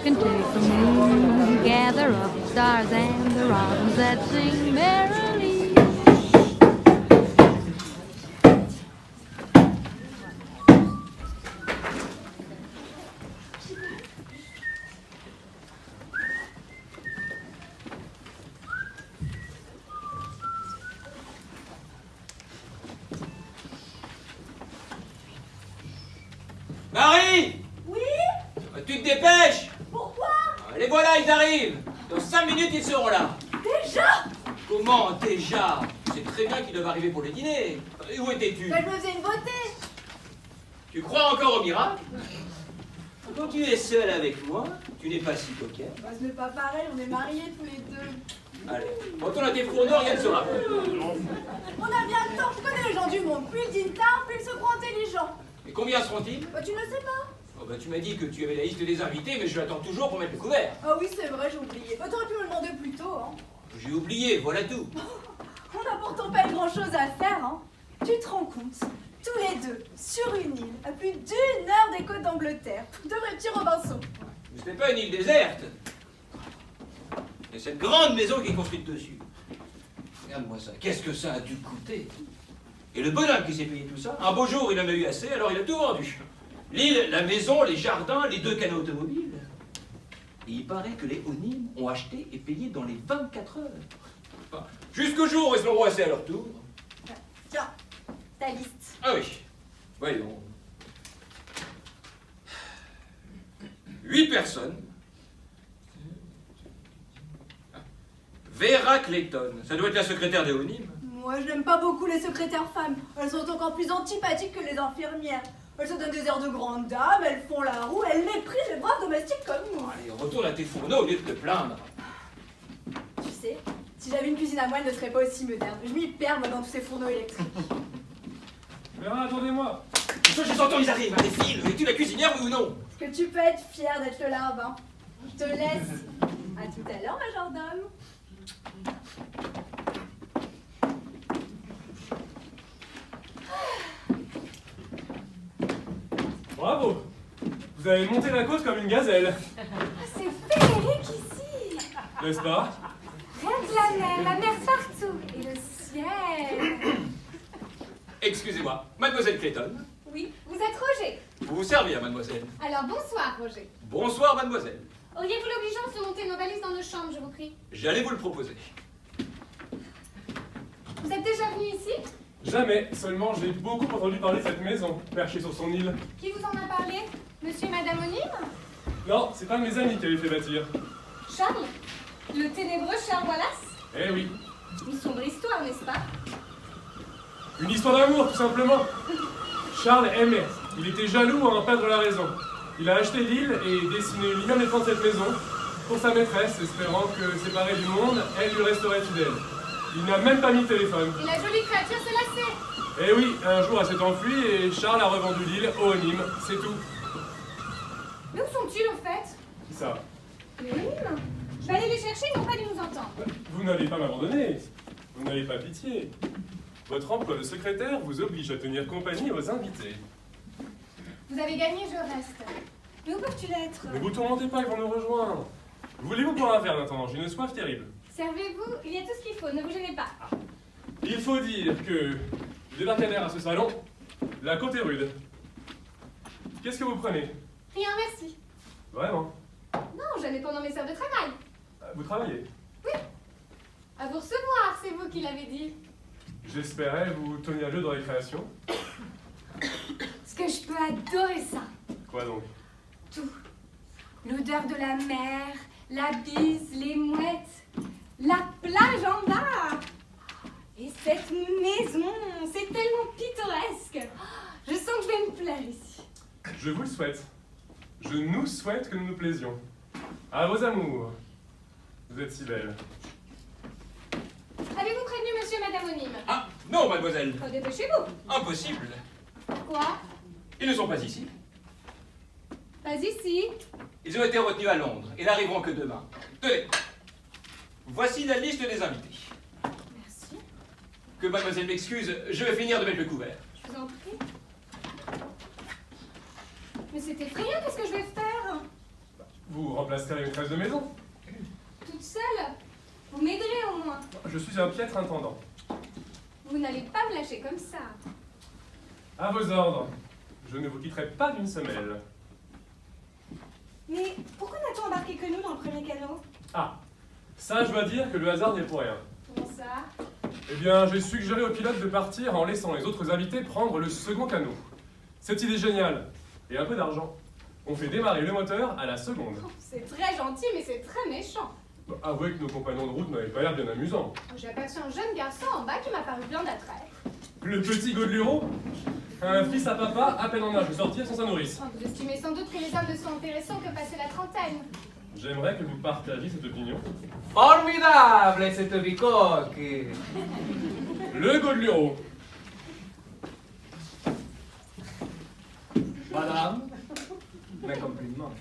can take the moon, gather up the stars and the robins that sing merrily. Marie! Oui? Tu te dépêches! Pourquoi? Les voilà, ils arrivent! Dans 5 minutes, ils seront là! Déjà? Comment déjà? Tu sais très bien qu'ils doivent arriver pour le dîner. Et où étais-tu? Ben, je me faisais une beauté. Tu crois encore au miracle? Quand tu es seule avec moi, tu n'es pas si coquette. Bah, ce n'est pas pareil, on est mariés tous les deux. Allez, retourne à tes fourneaux, rien ne sera. On a bien le temps, je connais les gens du monde. Plus ils dînent tard, plus ils se croient intelligents. Et combien seront-ils? Bah, tu ne sais pas. Oh, bah, tu m'as dit que tu avais la liste des invités, mais je l'attends toujours pour mettre le couvert. Ah oui, c'est vrai, j'ai oublié. Bah, t'aurais pu me le demander plus tôt, hein. J'ai oublié, voilà tout. On n'a pourtant pas grand chose à faire, hein. Tu te rends compte? Tous les deux, sur une île, à plus d'1 heure des côtes d'Angleterre. De vrais petits Robinson. Mais ce n'est pas une île déserte. Il y a cette grande maison qui est construite dessus. Regarde-moi ça, qu'est-ce que ça a dû coûter? Et le bonhomme qui s'est payé tout ça, un beau jour il en a eu assez, alors il a tout vendu. L'île, la maison, les jardins, les 2 canaux automobiles. Et il paraît que les Onymes ont acheté et payé dans les 24 heures. Enfin, jusqu'au jour où ils se l'ont roissé à leur tour. Tiens, ta liste. Ah oui, voyons. 8 personnes. Vera Clayton, ça doit être la secrétaire des Onymes. Moi, je n'aime pas beaucoup les secrétaires femmes. Elles sont encore plus antipathiques que les infirmières. Elles se donnent des airs de grandes dames, elles font la roue, elles méprisent les braves domestiques comme nous. Allez, retourne à tes fourneaux au lieu de te plaindre. Tu sais, si j'avais une cuisine à moi, elle ne serait pas aussi moderne. Je m'y perds, moi, dans tous ces fourneaux électriques. Vera, attendez-moi. Je les entends, ils arrivent, des fils. Es-tu la cuisinière, oui ou non? Est-ce que tu peux être fière d'être le larbin? Je te laisse. À tout à l'heure, majordome. Bravo. Vous avez monté la côte comme une gazelle. Ah, c'est féerique ici. N'est-ce pas? Rien que la mer partout. Et le ciel. Excusez-moi, mademoiselle Clayton. Oui, vous êtes Roger. Vous vous servir, mademoiselle. Alors bonsoir, Roger. Bonsoir, mademoiselle. Auriez-vous l'obligeance de monter nos valises dans nos chambres, je vous prie? J'allais vous le proposer. Vous êtes déjà venu ici? Jamais. Seulement, j'ai beaucoup entendu parler de cette maison, perchée sur son île. Qui vous en a parlé? Monsieur et Madame Onyme? Non, c'est un de mes amis qui avait fait bâtir. Charles? Le ténébreux Charles Wallace? Eh oui. Une sombre histoire, n'est-ce pas? Une histoire d'amour, tout simplement. Charles aimait. Il était jaloux à en perdre la raison. Il a acheté l'île et dessiné lui-même les plans de cette maison pour sa maîtresse, espérant que, séparée du monde, elle lui resterait fidèle. Il n'a même pas mis de téléphone. Et la jolie créature s'est lassée. Eh oui, un jour elle s'est enfuie et Charles a revendu l'île au Onymes, c'est tout. Mais où sont-ils, au fait? Qui ça? Les Onymes? Je vais aller les chercher, ils n'ont pas dû nous entendre. Vous n'allez pas m'abandonner. Vous n'avez pas pitié. Votre emploi de secrétaire vous oblige à tenir compagnie aux invités. Vous avez gagné, je reste. Mais où peuvent-ils être? Ne vous tourmentez pas, ils vont nous rejoindre. Voulez-vous boire un verre en attendant? J'ai une soif terrible. Servez-vous, il y a tout ce qu'il faut, ne vous gênez pas. Il faut dire que, débarcadère à ce salon, la côte est rude. Qu'est-ce que vous prenez? Rien, merci. Vraiment? Non, jamais pendant mes heures de travail. Vous travaillez? À vous recevoir, c'est vous qui l'avez dit. J'espérais vous tenir lieu de récréation. Parce que je peux adorer ça. Quoi donc? Tout. L'odeur de la mer, la bise, les mouettes, la plage en bas. Et cette maison, c'est tellement pittoresque. Je sens que je vais me plaire ici. Je vous le souhaite. Je nous souhaite que nous nous plaisions. À vos amours. Vous êtes si belle. Avez-vous prévenu monsieur et madame Onyme? Ah, non, mademoiselle. Oh, dépêchez-vous. Impossible. Quoi? Ils ne sont pas ici. Pas ici. Ils ont été retenus à Londres et n'arriveront que demain. Tenez. Voici la liste des invités. Merci. Que mademoiselle m'excuse, je vais finir de mettre le couvert. Je vous en prie. Mais c'est effrayant, qu'est-ce que je vais faire? Vous remplacerez la maîtresse de maison. Toute seule? Vous m'aiderez au moins. Je suis un piètre intendant. Vous n'allez pas me lâcher comme ça. À vos ordres. Je ne vous quitterai pas d'une semelle. Mais pourquoi n'a-t-on embarqué que nous dans le premier canot? Ah, ça je dois dire que le hasard n'est pour rien. Comment ça? Eh bien, j'ai suggéré au pilote de partir en laissant les autres invités prendre le second canot. Cette idée géniale, et un peu d'argent, on fait démarrer le moteur à la seconde. C'est très gentil, mais c'est très méchant. Bon, avouez que nos compagnons de route n'avaient pas l'air bien amusants. J'ai aperçu un jeune garçon en bas qui m'a paru plein d'attrait. Le petit Godeluro, un fils à papa à peine en âge de sortir sans sa nourrice. Vous estimez sans doute que les hommes ne sont intéressants que passé la trentaine. J'aimerais que vous partagiez cette opinion. Formidable cette bicoque. Le Godeluro. Madame, mes compliments.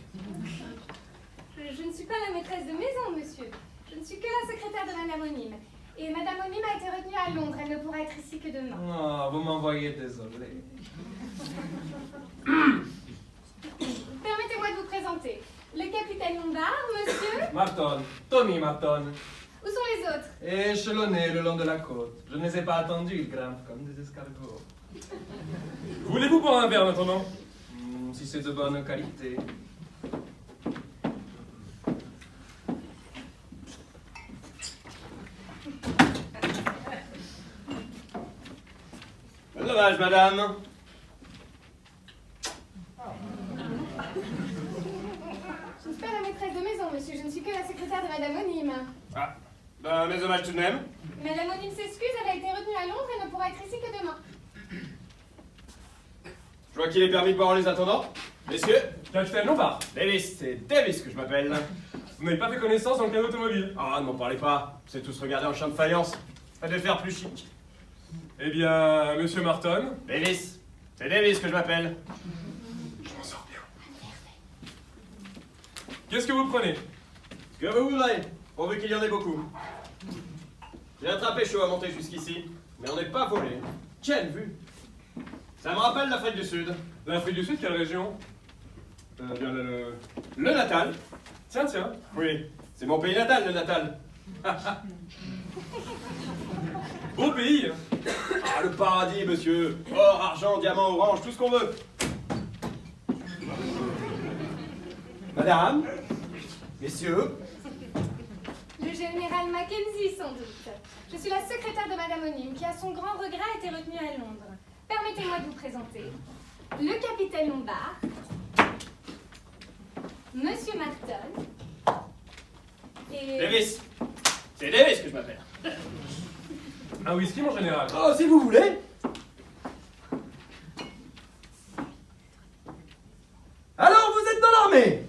Je ne suis pas la maîtresse de maison, monsieur. Je ne suis que la secrétaire de Madame Onime. Et Madame Onime a été retenue à Londres. Elle ne pourra être ici que demain. Oh, vous m'envoyez désolé. Permettez-moi de vous présenter. Le capitaine Lombard, monsieur. Marton, Tony Marton, Où sont les autres? échelonnés le long de la côte. Je ne les ai pas attendus, ils grimpent comme des escargots. Voulez-vous boire un verre en attendant? Si c'est de bonne qualité. Dommage, madame. Je ne suis pas la maîtresse de maison, monsieur. Je ne suis que la secrétaire de Madame Onime. Ah, ben, mes hommages tout de même. Madame Onime s'excuse, elle a été retenue à Londres et ne pourra être ici que demain. Je vois qu'il est permis de boire en les attendant. Messieurs, Capitaine Lombard, Davis, c'est Davis que je m'appelle. vous n'avez pas fait connaissance dans le canot automobile. Ah, ne m'en parlez pas. C'est tous regarder en champ de faïence. Faites de faire plus chic. Eh bien, monsieur Marton. Davis, c'est Davis que je m'appelle. Je m'en sors bien. Qu'est-ce que vous prenez? Ce que vous voudrez, pourvu qu'il y en ait beaucoup. J'ai attrapé chaud à monter jusqu'ici, mais on n'est pas volé. Quelle vue! Ça me rappelle l'Afrique du Sud. L'Afrique du Sud, quelle région? Bien le Natal. Tiens, tiens. Oui, c'est mon pays natal, le Natal. Beau pays. Ah, le paradis, monsieur. Or, argent, diamant, orange, tout ce qu'on veut. Madame, messieurs, Le général Mackenzie, sans doute. Je suis la secrétaire de Madame Onime, qui, à son grand regret, a été retenue à Londres. Permettez-moi de vous présenter le capitaine Lombard, Monsieur Marton et... Davis. C'est Davis que je m'appelle. Un whisky, mon général. Oh, si vous voulez. Alors, vous êtes dans l'armée?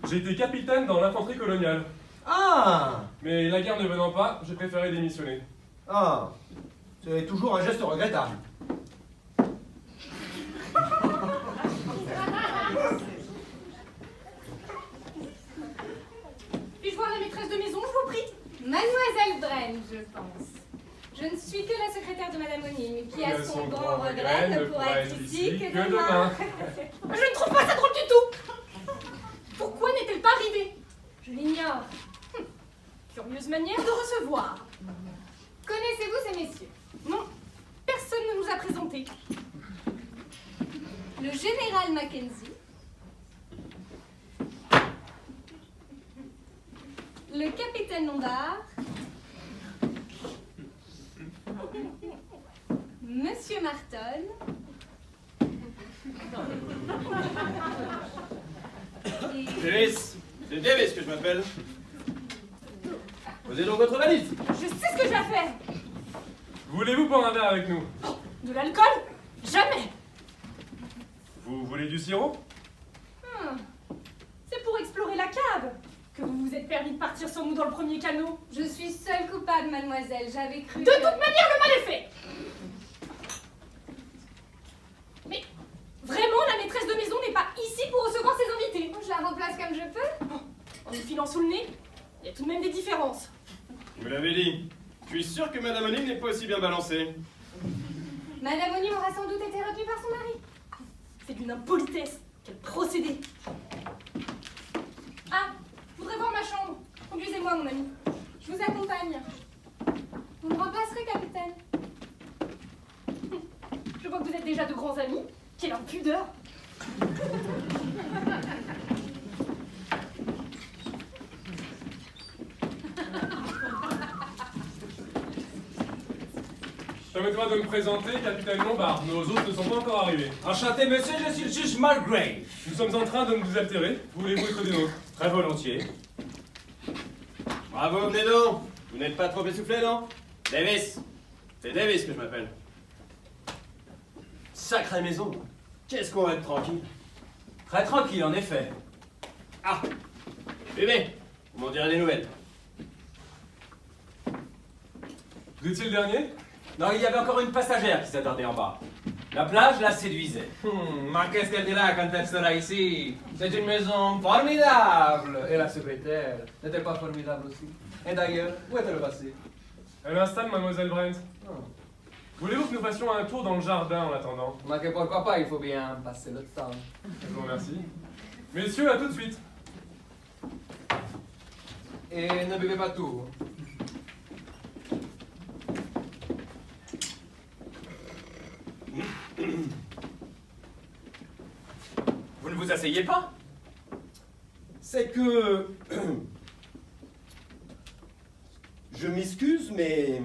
J'ai été capitaine dans l'infanterie coloniale. Ah! Mais la guerre ne venant pas, j'ai préféré démissionner. Ah! C'est toujours un geste regrettable. Puis-je voir la maîtresse de maison, je vous prie? Mademoiselle Brenne, je pense. Je ne suis que la secrétaire de Madame Onime, qui, à son grand regret, ne pourra être ici que demain. Je ne trouve pas ça drôle du tout! Pourquoi n'est-elle pas arrivée? Je l'ignore. Curieuse manière de recevoir. Connaissez-vous ces messieurs? Non, personne ne nous a présentés. Le général Mackenzie, le capitaine Lombard, Monsieur Marton, et... Davis. C'est Davis que je m'appelle. Posez donc votre valise. Je sais ce que je vais faire. Voulez-vous boire un verre avec nous? De l'alcool? Jamais. Vous voulez du sirop? C'est pour explorer la cave que vous vous êtes permis de partir sans nous dans le premier canot. Je suis seule coupable, mademoiselle. J'avais cru... De toute manière, le mal est fait. Mais vraiment, la maîtresse de maison n'est pas ici pour recevoir ses invités. Je la remplace comme je peux. En me filant sous le nez, il y a tout de même des différences. Vous l'avez dit. Je suis sûr que Madame Onime n'est pas aussi bien balancée. Madame Onime aura sans doute été retenue par son mari. C'est d'une impolitesse. Quel procédé. Ah, je voudrais voir ma chambre. Conduisez-moi, mon ami. Je vous accompagne. Vous me remplacerez, capitaine? Je vois que vous êtes déjà de grands amis. Quelle impudeur! Permettez-moi de me présenter, capitaine Lombard. Nos hôtes ne sont pas encore arrivés. Enchanté, monsieur, je suis le juge Mulgrave. Nous sommes en train de nous altérer. Voulez-vous être des nôtres? Très volontiers. Bravo, venez donc. Vous n'êtes pas trop essoufflé, non? Davis. C'est Davis que je m'appelle. Sacrée maison. Qu'est-ce qu'on va être tranquille? Très tranquille, en effet. Ah, bébé, vous m'en direz des nouvelles. Vous étiez le dernier? Non, il y avait encore une passagère qui s'attardait en bas. La plage la séduisait. Mais qu'est-ce qu'elle dira quand elle sera ici? C'est une maison formidable. Et la secrétaire n'était pas formidable aussi? Et d'ailleurs, où est-elle passée? Elle installe mademoiselle Brent. Oh. Voulez-vous que nous fassions un tour dans le jardin en attendant? Mais que pourquoi pas, il faut bien passer le temps. Je vous remercie. Messieurs, à tout de suite. Et ne buvez pas tout. Vous ne vous asseyez pas? C'est que... Je m'excuse, mais...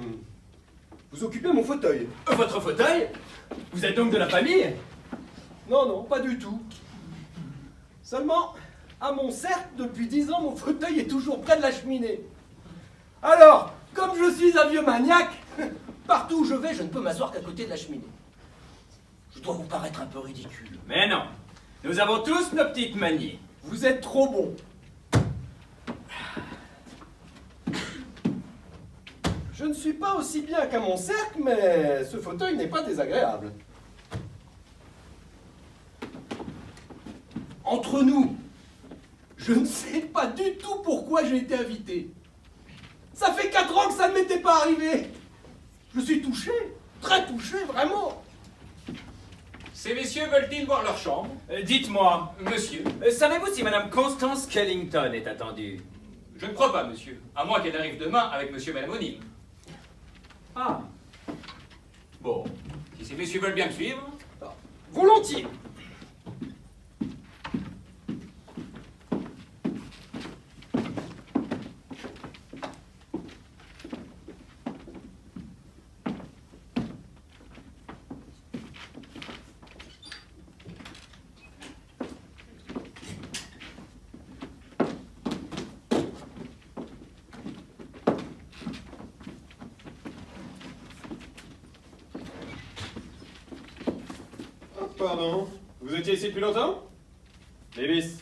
Vous occupez mon fauteuil. Votre fauteuil? Vous êtes donc de la famille? Non, non, pas du tout. Seulement, à mon cercle, depuis 10 ans, mon fauteuil est toujours près de la cheminée. Alors, comme je suis un vieux maniaque, partout où je vais, je ne peux m'asseoir qu'à côté de la cheminée. Je dois vous paraître un peu ridicule. Mais non. Nous avons tous nos petites manies. Vous êtes trop bon. Je ne suis pas aussi bien qu'à mon cercle, mais ce fauteuil n'est pas désagréable. Entre nous, je ne sais pas du tout pourquoi j'ai été invité. Ça fait 4 ans que ça ne m'était pas arrivé. Je suis touché, très touché, vraiment. Ces messieurs veulent-ils voir leur chambre? Dites-moi, Monsieur, savez-vous si Madame Constance Kellington est attendue? je ne crois pas, monsieur. À moins qu'elle arrive demain avec monsieur et madame O'Neill. Ah. Bon. Si ces messieurs veulent bien me suivre. Volontiers. Pardon, vous étiez ici depuis longtemps? Davis.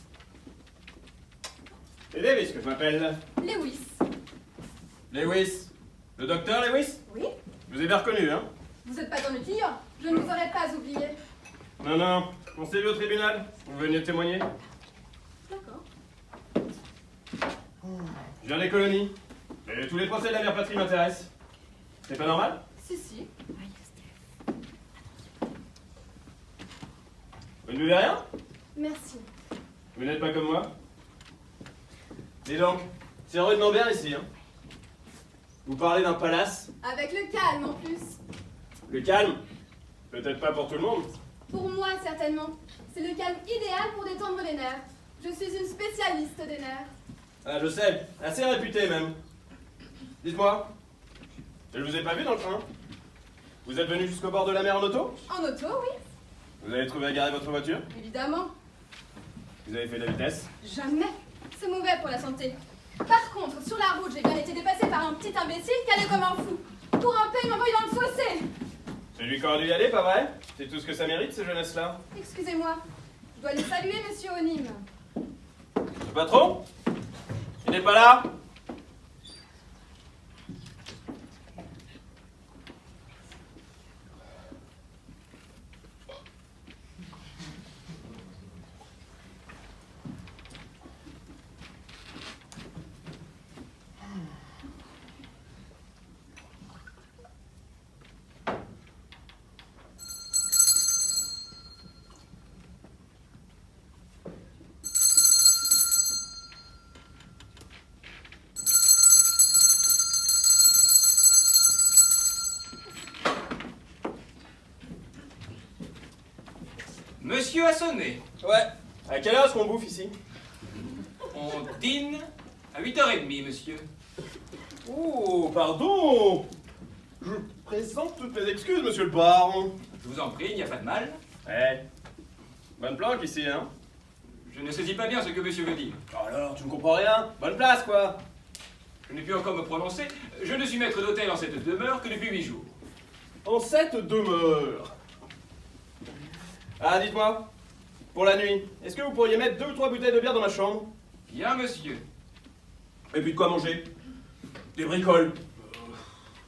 C'est Davis que je m'appelle. Lewis. Lewis. Le docteur Lewis? Oui? Je vous ai bien reconnu, hein? Vous n'êtes pas dans le client. Je ne vous aurais pas oublié. Non, non, on s'est vu au tribunal. Vous veniez témoigner. D'accord. Je viens des colonies. Et tous les procès de la mère patrie m'intéressent. C'est pas normal? Si, si. Vous ne buvez rien? Merci. Vous n'êtes pas comme moi? Dis donc, c'est rudement bien ici, hein? Vous parlez d'un palace? Avec le calme en plus. Le calme? Peut-être pas pour tout le monde. Pour moi, certainement. C'est le calme idéal pour détendre les nerfs. Je suis une spécialiste des nerfs. Ah, je sais, assez réputé même. Dites-moi, je ne vous ai pas vu dans le train. Vous êtes venu jusqu'au bord de la mer en auto? En auto, oui. Vous avez trouvé à garer votre voiture? Évidemment. Vous avez fait de la vitesse? Jamais. C'est mauvais pour la santé. Par contre, sur la route, j'ai bien été dépassée par un petit imbécile qui allait comme un fou. Pour un paix, il m'a envoyé dans le fossé. C'est lui qui aurait dû y aller, pas vrai? C'est tout ce que ça mérite, ces jeunesses-là. Excusez-moi. Je dois les saluer, monsieur Onim. Le patron? Il n'est pas là? Monsieur a sonné. Ouais. À quelle heure est-ce qu'on bouffe ici? On dîne à 8h30, monsieur. Oh, pardon. Je présente toutes mes excuses, monsieur le baron. Je vous en prie, il n'y a pas de mal. Ouais. Bonne planque ici, hein? Je ne saisis pas bien ce que monsieur veut dire. Alors, tu ne comprends rien? Bonne place, quoi. Je n'ai pu encore me prononcer. Je ne suis maître d'hôtel en cette demeure que depuis 8 jours. En cette demeure. Ah, dites-moi, pour la nuit, est-ce que vous pourriez mettre 2 ou 3 bouteilles de bière dans ma chambre? Bien, monsieur. Et puis de quoi manger? Des bricoles.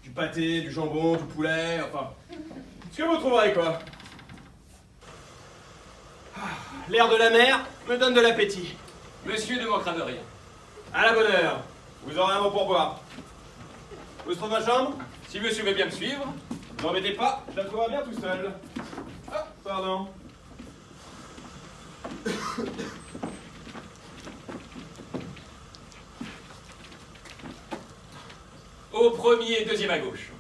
Du pâté, du jambon, du poulet, enfin... Ce que vous trouverez, quoi. L'air de la mer me donne de l'appétit. Monsieur ne manquera de rien. À la bonne heure. Vous aurez un mot pour boire. Où se trouve ma chambre? Si monsieur veut bien me suivre. Ne vous embêtez pas, je la trouverai bien tout seul. Ah, pardon. Au premier et deuxième à gauche.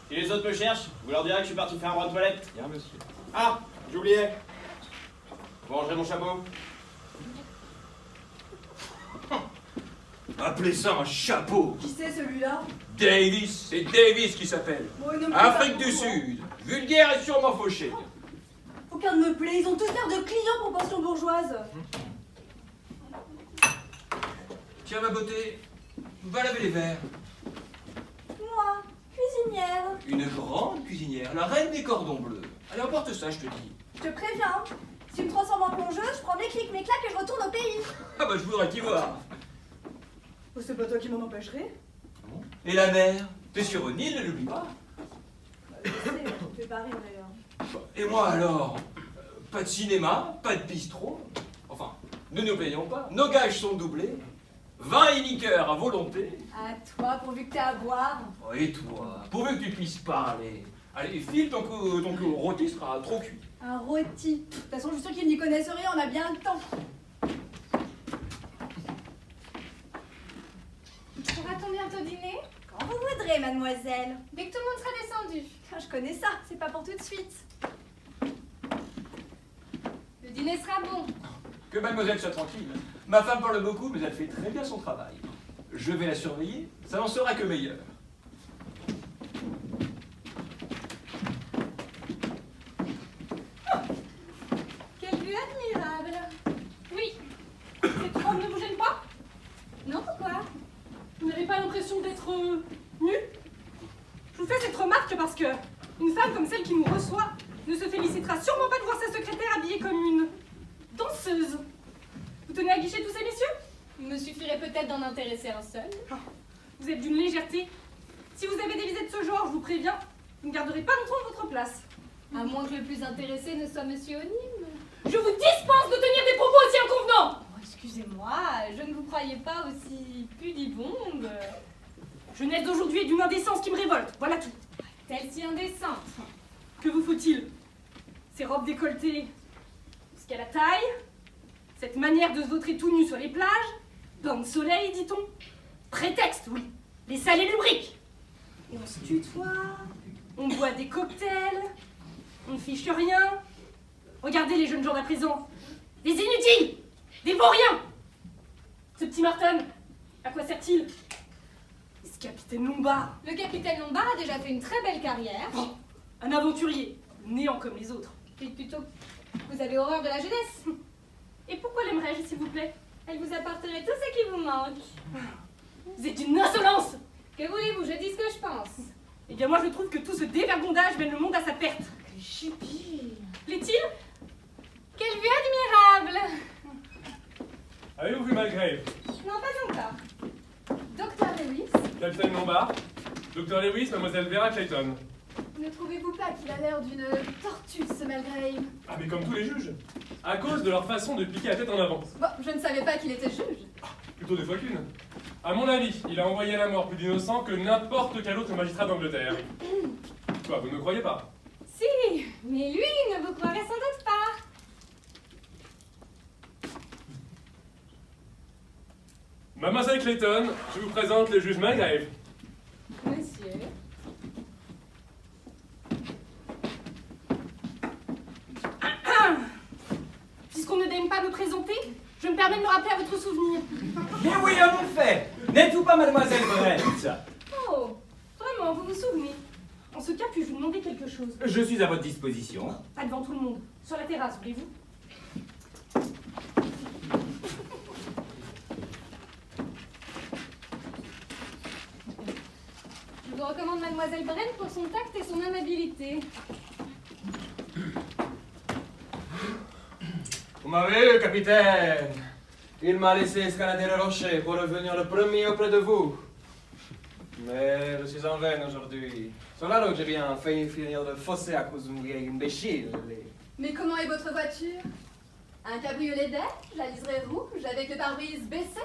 Si les autres me cherchent, vous leur direz que je suis parti faire un bras de toilette. Bien, monsieur. Ah, j'oubliais. Vous rangerez mon chapeau? Appelez ça un chapeau. Qui c'est celui-là? Davis, c'est Davis qui s'appelle. Bon, il ne me plaît Afrique pas du beaucoup, hein. Sud. Vulgaire et sûrement fauché. Aucun ne me plaît, ils ont tous l'air de clients pour pension bourgeoise. Tiens, ma beauté, va laver les verres. Moi, cuisinière. Une grande cuisinière, la reine des cordons bleus. Allez, emporte ça, je te dis. Je te préviens, si tu me transformes en plongeuse, je prends mes clics, mes claques et je retourne au pays. Ah bah, je voudrais t'y voir. Oh, c'est pas toi qui m'en empêcherais. Et la mer? T'es sur une île, ne l'oublie pas. Je sais, tu me fais pas rire d'ailleurs. Et moi alors? Pas de cinéma, pas de bistrot. Enfin, ne nous payons pas. Nos gages sont doublés. Vin et liqueur à volonté. À toi, pourvu que t'aies à boire. Oh, et toi, pourvu que tu puisses parler. Allez, file ton rôti sera trop cuit. Un rôti. De toute façon, je suis sûre qu'ils n'y connaissent rien, on a bien le temps. Pourra-t-on bientôt dîner? Quand vous voudrez, mademoiselle. Dès que tout le monde sera descendu. Ah, je connais ça, c'est pas pour tout de suite. Le dîner sera bon. Que mademoiselle soit tranquille. Ma femme parle beaucoup, mais elle fait très bien son travail. Je vais la surveiller, ça n'en sera que meilleur. Quelle vue admirable. Oui. Cette robe ne vous gêne pas? Non, pourquoi? Vous n'avez pas l'impression d'être nue? Je vous fais cette remarque parce que une femme comme celle qui nous reçoit ne se félicitera sûrement pas de voir sa secrétaire habillée comme une danseuse. Vous tenez à guicher tous ces messieurs? Il me suffirait peut-être d'en intéresser un seul. Vous êtes d'une légèreté. Si vous avez des visites de ce genre, je vous préviens, vous ne garderez pas longtemps votre place. À moins que le plus intéressé ne soit Monsieur O'Neill. Je vous dispense de tenir des propos aussi inconvenants! Oh, excusez-moi, je ne vous croyais pas aussi pudibonde. Jeunesse d'aujourd'hui est d'une indécence qui me révolte, voilà tout. Telle-ci indécente. Que vous faut-il? Ces robes décolletées jusqu'à la taille, cette manière de se vautrer tout nu sur les plages, bain de soleil, dit-on. Prétexte, oui, les salés lubriques. Et on se tutoie, on boit des cocktails, on ne fiche rien. Regardez les jeunes gens d'à présent, des inutiles, des vauriens. Ce petit Martin, à quoi sert-il? Et ce capitaine Lombard, Le capitaine Lombard a déjà fait une très belle carrière. un aventurier, néant comme les autres. Dites plutôt, vous avez horreur de la jeunesse. Et pourquoi l'aimerais-je, s'il vous plaît? Elle vous apporterait tout ce qui vous manque. Vous êtes d'une insolence! Que voulez-vous, je dis ce que je pense. Eh bien moi je trouve que tout ce dévergondage mène le monde à sa perte. Quel chipi. L'est-il? Quelle vue admirable. Avez-vous vu Malgrave? Non, pas encore. Docteur Lewis, Capitaine Lombard? Dr. Lewis, Mademoiselle Vera Clayton. Ne trouvez-vous pas qu'il a l'air d'une tortue, ce Malgrave? Ah mais comme tous les juges. À cause de leur façon de piquer la tête en avant. Bon, je ne savais pas qu'il était juge. Plutôt des fois qu'une. À mon avis, il a envoyé à la mort plus d'innocents que n'importe quel autre magistrat d'Angleterre. Quoi, vous ne me croyez pas? si, mais lui ne vous croirait sans doute pas. Mademoiselle Clayton, je vous présente le juge Malgrave. Monsieur. pas me présenter? Je me permets de me rappeler à votre souvenir. Mais oui, en effet. N'êtes-vous pas mademoiselle Brent? Oh, vraiment, vous vous souvenez? En ce cas, puis-je vous demander quelque chose? Je suis à votre disposition. Pas devant tout le monde. Sur la terrasse, voulez-vous? Je vous recommande mademoiselle Brent pour son tact et son amabilité. Vous m'avez vu, capitaine? Il m'a laissé escalader le rocher pour revenir le premier auprès de vous. Mais je suis en veine aujourd'hui. Sur la route, j'ai bien failli finir de fausser à cause d'une vieille imbécile. Mais comment est votre voiture? Un cabriolet d'air, la liseré rouge, avec le pare-brise baissé?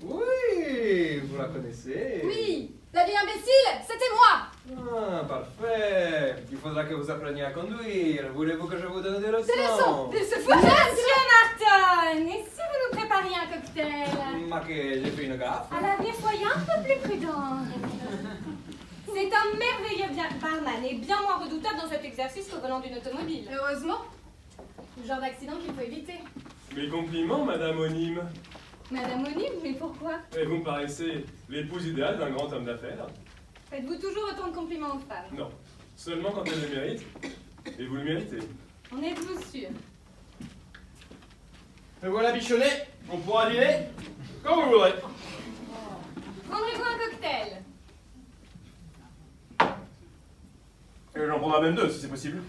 Oui, vous la connaissez. Oui, la vieille imbécile, c'était moi! Ah, parfait. Il faudra que vous appreniez à conduire. Voulez-vous que je vous donne des leçons? Des leçons! Il se fout! Monsieur Martin, et si vous nous prépariez un cocktail? Ma que j'ai fait une gaffe. À l'avenir, soyez un peu plus prudent. C'est un merveilleux barman et bien moins redoutable dans cet exercice qu'au volant d'une automobile. Heureusement, le genre d'accident qu'il faut éviter. Mes compliments, Madame Onime. Madame Onime, mais pourquoi? Et vous me paraissez l'épouse idéale d'un grand homme d'affaires. Faites-vous toujours autant de compliments aux femmes? Non, seulement quand elles le méritent. Et vous le méritez. En êtes-vous sûr? Me voilà bichonné, on pourra dîner quand vous voudrez. Prendrez-vous un cocktail? Et j'en prendrai même deux si c'est possible.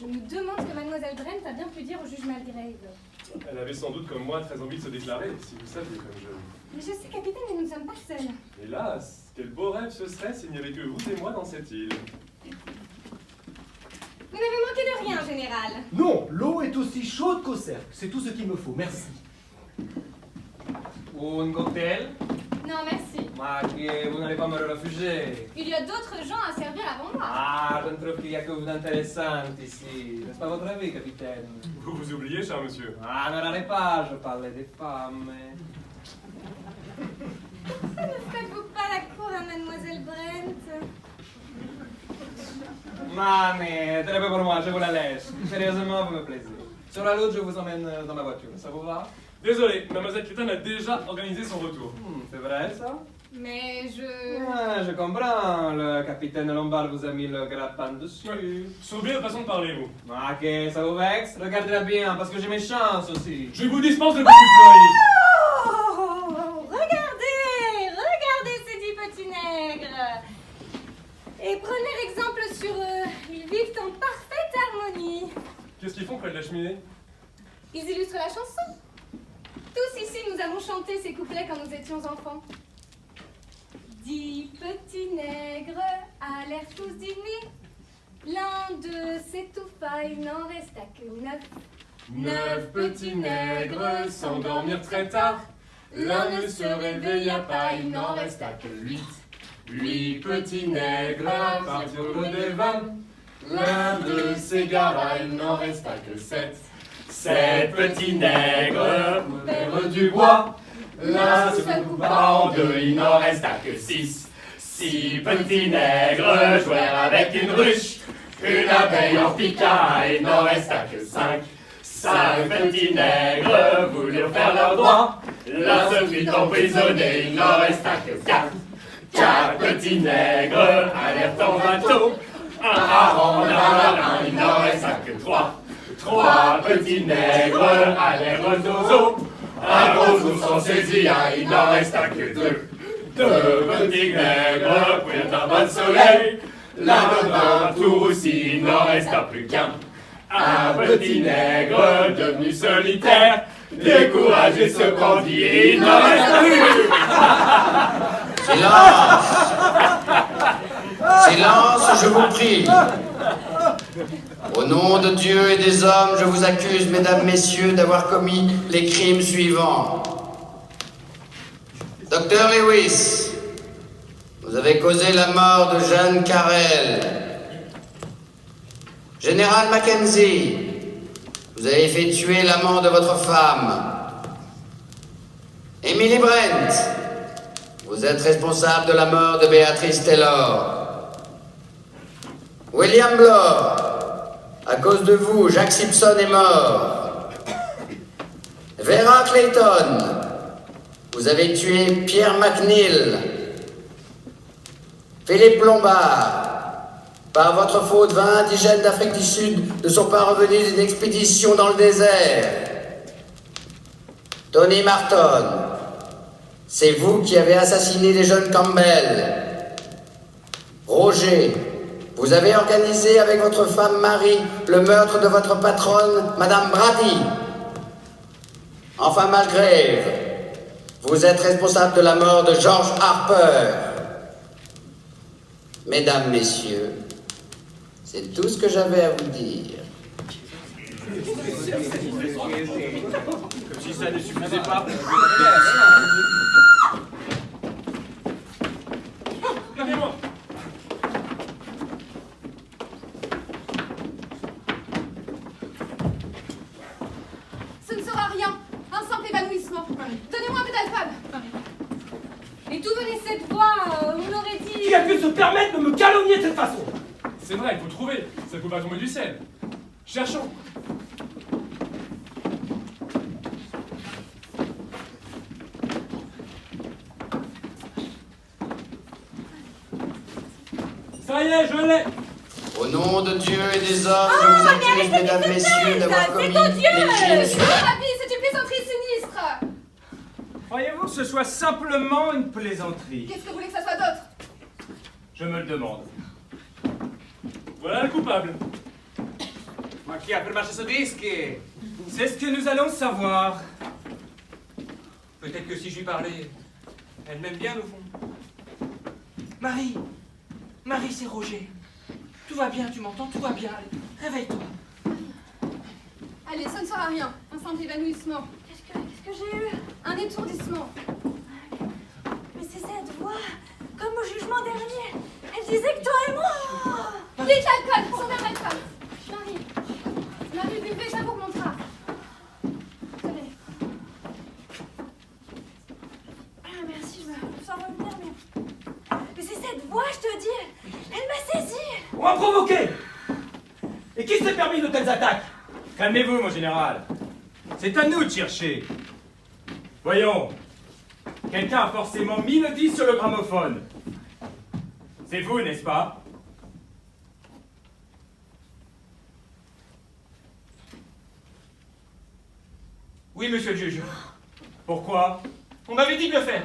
Je me demande ce que mademoiselle Brent a bien pu dire au juge Malgrave. Elle avait sans doute comme moi très envie de se déclarer, si vous saviez comme je... Mais je sais, capitaine, mais nous ne sommes pas seuls. Hélas, quel beau rêve ce serait s'il n'y avait que vous et moi dans cette île. Vous n'avez manqué de rien, général. Non, l'eau est aussi chaude qu'au cercle. C'est tout ce qu'il me faut, merci. Un cocktail? Non, merci. Ma que vous n'allez pas me le refuser. Il y a d'autres gens à servir avant moi. Ah, je ne trouve qu'il n'y a que vous d'intéressant ici. N'est-ce pas votre avis, capitaine? Vous vous oubliez, cher monsieur. Ah, ne râlez pas, je parlais des femmes. Ne faites-vous pas la cour à mademoiselle Brent? Mais très peu pour moi, je vous la laisse. Sérieusement, vous me plaisez. Sur la route, je vous emmène dans ma voiture. Ça vous va? Désolé, mademoiselle Clétin a déjà organisé son retour. C'est vrai, ça? Mais je... Ah, je comprends. Le capitaine Lombard vous a mis le grappin dessus. Sauvez votre façon de parler, vous. Ah, que ça vous vexe? Regardez-la bien, parce que j'ai mes chances aussi. Je vous dispense de petite pleurer. Oh, regardez ces 10 petits nègres. Et prenez l'exemple sur eux. Ils vivent en parfaite harmonie. Qu'est-ce qu'ils font près de la cheminée? Ils illustrent la chanson. Tous ici, nous avons chanté ces couplets quand nous étions enfants. 10 petits nègres allèrent tous dîner. L'un d'eux s'étouffa, il n'en resta que 9. 9 petits nègres s'endormirent très tard. L'un ne se réveilla pas, il n'en resta que 8. 8 petits nègres partirent des vannes. L'un d'eux s'égara, il n'en resta que 7. 7 petits nègres coupèrent du bois. L'un se coupa en deux, il n'en resta que 6. 6 petits nègres jouèrent avec une ruche. Une abeille en piqua, il n'en resta que 5. 5 petits nègres voulurent faire leurs droits. L'un se fit emprisonner, il n'en resta que 4. 4 petits nègres allèrent en bateau. Un hareng, un, il n'en resta que 3. 3 petits nègres allèrent au dozo. Un gros ours en saisit un, il n'en resta que 2. 2 petits nègres prirent un bain de soleil. L'un devint tout roussi, il n'en resta plus qu'un. Un petit nègre devenu solitaire, découragé se bandit et il n'en resta plus. Silence! Silence, je vous prie. Au nom de Dieu et des hommes, je vous accuse, mesdames, messieurs, d'avoir commis les crimes suivants. Docteur Lewis, vous avez causé la mort de Jeanne Carrel. Général Mackenzie, vous avez fait tuer l'amant de votre femme. Emily Brent, vous êtes responsable de la mort de Béatrice Taylor. William Bloor, À cause de vous, Jack Simpson est mort. Vera Clayton, vous avez tué Pierre McNeil. Philippe Lombard, par votre faute, 20 indigènes d'Afrique du Sud ne sont pas revenus d'une expédition dans le désert. Tony Marton, c'est vous qui avez assassiné les jeunes Campbell. Roger, vous avez organisé avec votre femme Marie le meurtre de votre patronne, Madame Brady. Enfin, Malgrave, vous êtes responsable de la mort de George Harper. Mesdames, Messieurs, c'est tout ce que j'avais à vous dire. Comme si ça ne suffisait pas. Regardez-moi. Ce ne sera rien. Un simple évanouissement. Donnez-moi un peu d'alphab. Et d'où venait cette voix on aurait dit... Qui a pu se permettre de me calomnier de cette façon? C'est vrai, il faut trouver. Ça ne peut pas tomber du ciel. Cherchons. Ça y est, je l'ai. Au nom de Dieu et des hommes, je vous accuse, mesdames, messieurs, d'avoir commis les crimes suivants. Papy, c'est une plaisanterie sinistre. Croyez-vous que ce soit simplement une plaisanterie? Qu'est-ce que vous voulez que ça soit d'autre? Je me le demande. Voilà le coupable. Ma chi a fait marcher ce disque? C'est ce que nous allons savoir. Peut-être que si je lui parlais, elle m'aime bien, au fond. Marie, Marie, c'est Roger. Tout va bien, tu m'entends? Tout va bien. Allez, réveille-toi. Allez, ça ne sera rien. Un simple évanouissement. Qu'est-ce que j'ai eu? Un étourdissement. Mais c'est cette voix, comme au jugement dernier. Elle disait que toi et moi... Vite, l'alcool, sans verre d'alcool. Marie, buvez, ça vous remontera. Tenez. Ah, merci, je me sens revenir, mais c'est cette voix, je te dis. Elle m'a saisi. On m'a provoqué. Et qui s'est permis de telles attaques? Calmez-vous, mon général. C'est à nous de chercher. Voyons. Quelqu'un a forcément mis le disque sur le gramophone. C'est vous, n'est-ce pas? Oui, monsieur le juge. Pourquoi? On m'avait dit de le faire.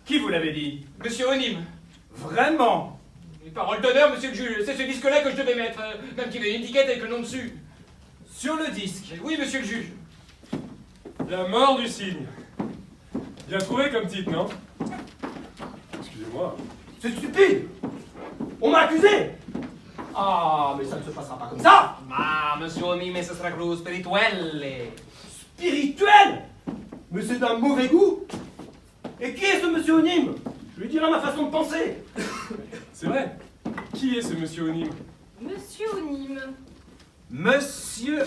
Qui vous l'avait dit? Monsieur Onim. Vraiment? Les paroles d'honneur, monsieur le juge. C'est ce disque-là que je devais mettre. Même qu'il y avait une étiquette avec le nom dessus. Sur le disque? Oui, monsieur le juge. La mort du cygne. Bien trouvé comme titre, non? Excusez-moi. C'est stupide. On m'a accusé. Ah, mais ça ne se passera pas comme ça. Ah, monsieur Onim, ce sera gros spirituel. Spirituel. Mais c'est d'un mauvais goût. Et qui est ce monsieur Onim? Je lui dirai ma façon de penser. C'est vrai. Qui est ce monsieur Onim? Monsieur Onim. Monsieur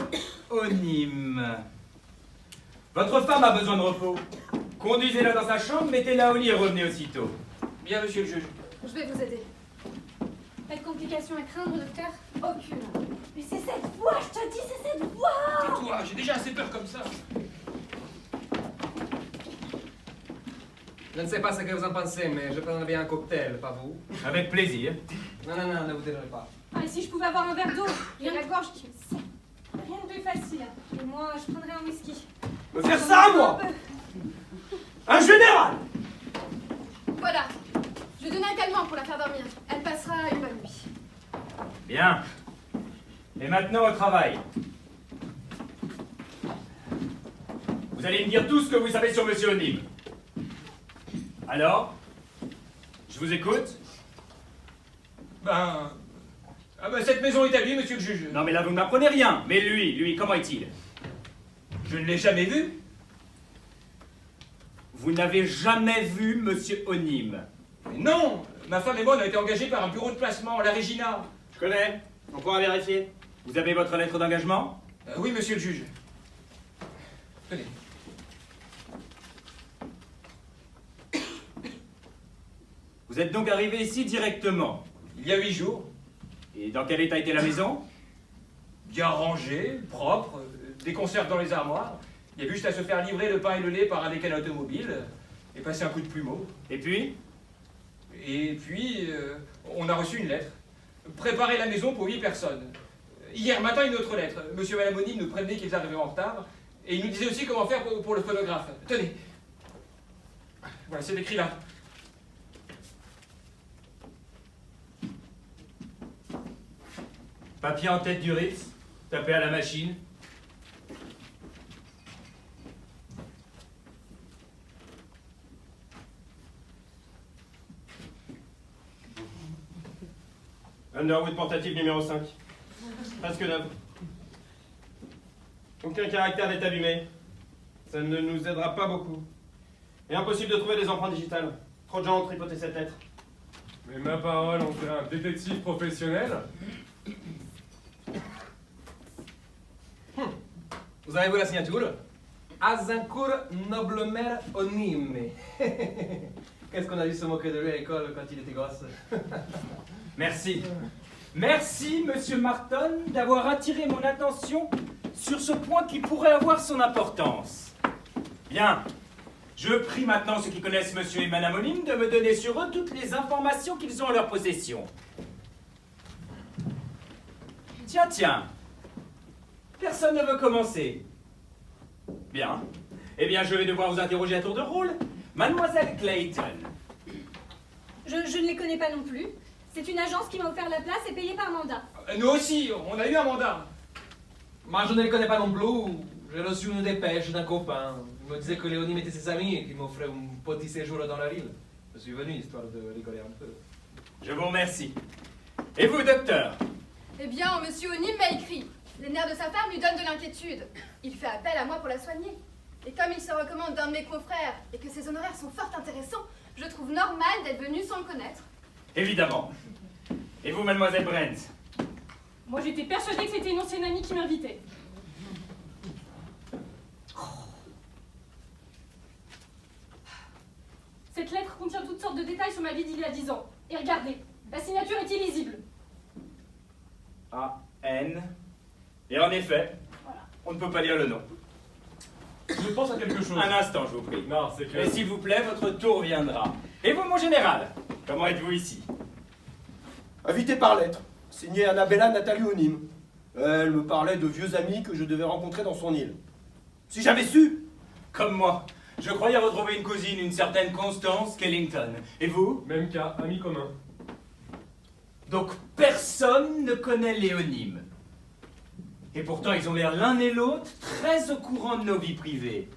Onim. Votre femme a besoin de repos. Conduisez-la dans sa chambre, mettez-la au lit et revenez aussitôt. Bien, monsieur le juge. Je vais vous aider. Pas de complications à craindre, docteur? Aucune. Mais c'est cette voix, je te dis, c'est cette voix. Tais-toi, j'ai déjà assez peur comme ça. Je ne sais pas ce que vous en pensez, mais je prendrais bien un cocktail, pas vous? Avec plaisir. Non, non, non, ne vous dérangez pas. Ah, et si je pouvais avoir un verre d'eau? J'ai la gorge qui me serre. Rien de plus facile. Et moi, je prendrais un whisky. Me faire ça, moi? Un général. Voilà. Je vais donner un calmant pour la faire dormir. Elle passera une bonne nuit. Bien. Et maintenant au travail. Vous allez me dire tout ce que vous savez sur monsieur Onim. Alors? Je vous écoute? Ah ben, cette maison est à lui, monsieur le juge. Non mais là vous ne m'apprenez rien. Mais lui, comment est-il? Je ne l'ai jamais vu. Vous n'avez jamais vu monsieur Onim? Mais non. Ma femme et moi, on a été engagés par un bureau de placement, la Regina. Je connais. On pourra vérifier. Vous avez votre lettre d'engagement? Oui, monsieur le juge. Tenez. Vous êtes donc arrivé ici directement? Il y a 8 jours. Et dans quel état était la maison? bien rangé, propre, des conserves dans les armoires. Il y a juste à se faire livrer le pain et le lait par un mécanicien automobile et passer un coup de plumeau. Et puis, on a reçu une lettre. Préparer la maison pour 8 personnes. Hier matin, une autre lettre. Monsieur et Madame O'Neill nous prévenaient qu'ils arrivaient en retard. Et ils nous disaient aussi comment faire pour le phonographe. Tenez. Voilà, c'est écrit là. papier en tête du Ritz, tapé à la machine. Underwood portatif numéro 5. Presque neuf. Aucun caractère n'est abîmé. Ça ne nous aidera pas beaucoup. Et impossible de trouver des empreintes digitales. Trop de gens ont tripoté cette lettre. Mais ma parole, on fait un détective professionnel. Vous avez vu la signature? Azincourt Noblemer Onime. Qu'est-ce qu'on a dû se moquer de lui à l'école quand il était gosse? Merci. Merci, monsieur Marton, d'avoir attiré mon attention sur ce point qui pourrait avoir son importance. Bien. Je prie maintenant ceux qui connaissent monsieur et madame O'Neill de me donner sur eux toutes les informations qu'ils ont en leur possession. Tiens. Personne ne veut commencer. Bien. Eh bien, je vais devoir vous interroger à tour de rôle. Mademoiselle Clayton. Je ne les connais pas non plus. C'est une agence qui m'a offert la place et payée par mandat. Nous aussi, on a eu un mandat. Moi, je ne les connais pas non plus. J'ai reçu une dépêche d'un copain. Il me disait que Léonie était ses amis et qu'il m'offrait un petit séjour dans la ville. Je suis venu histoire de rigoler un peu. Je vous remercie. Et vous, docteur? Eh bien, monsieur O'Neill m'a écrit. Les nerfs de sa femme lui donnent de l'inquiétude. Il fait appel à moi pour la soigner. Et comme il se recommande d'un de mes confrères et que ses honoraires sont fort intéressants, je trouve normal d'être venu sans le connaître. Évidemment. Et vous, mademoiselle Brent? Moi, j'étais persuadée que c'était une ancienne amie qui m'invitait. Cette lettre contient toutes sortes de détails sur ma vie d'il y a 10 ans. Et regardez, la signature est illisible. A-N. Et en effet, on ne peut pas lire le nom. Je pense à quelque chose. Un instant, je vous prie. Non, c'est que... Et s'il vous plaît, votre tour viendra. Et vous, mon général, comment êtes-vous ici? Invité par lettre, signé Annabella Nathalie O'Neill. Elle me parlait de vieux amis que je devais rencontrer dans son île. Si j'avais su! Comme moi. Je croyais retrouver une cousine, une certaine Constance Kellington. Et vous? Même cas, amis communs. Donc personne ne connaît Léonyme. Et pourtant, ils ont l'air l'un et l'autre très au courant de nos vies privées.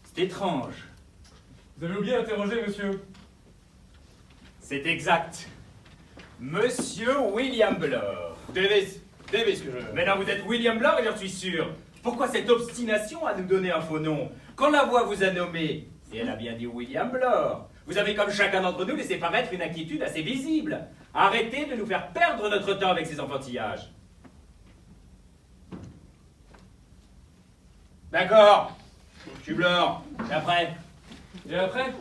C'est étrange. Vous avez oublié d'interroger, monsieur. C'est exact. Monsieur William Blore. Davis que je... Mais non, vous êtes William Blore, et j'en suis sûr. Pourquoi cette obstination à nous donner un faux nom? Quand la voix vous a nommé, et elle a bien dit William Blore, vous avez comme chacun d'entre nous laissé paraître une inquiétude assez visible. Arrêtez de nous faire perdre notre temps avec ces enfantillages. D'accord. Je suis Blore. Et après? Et après,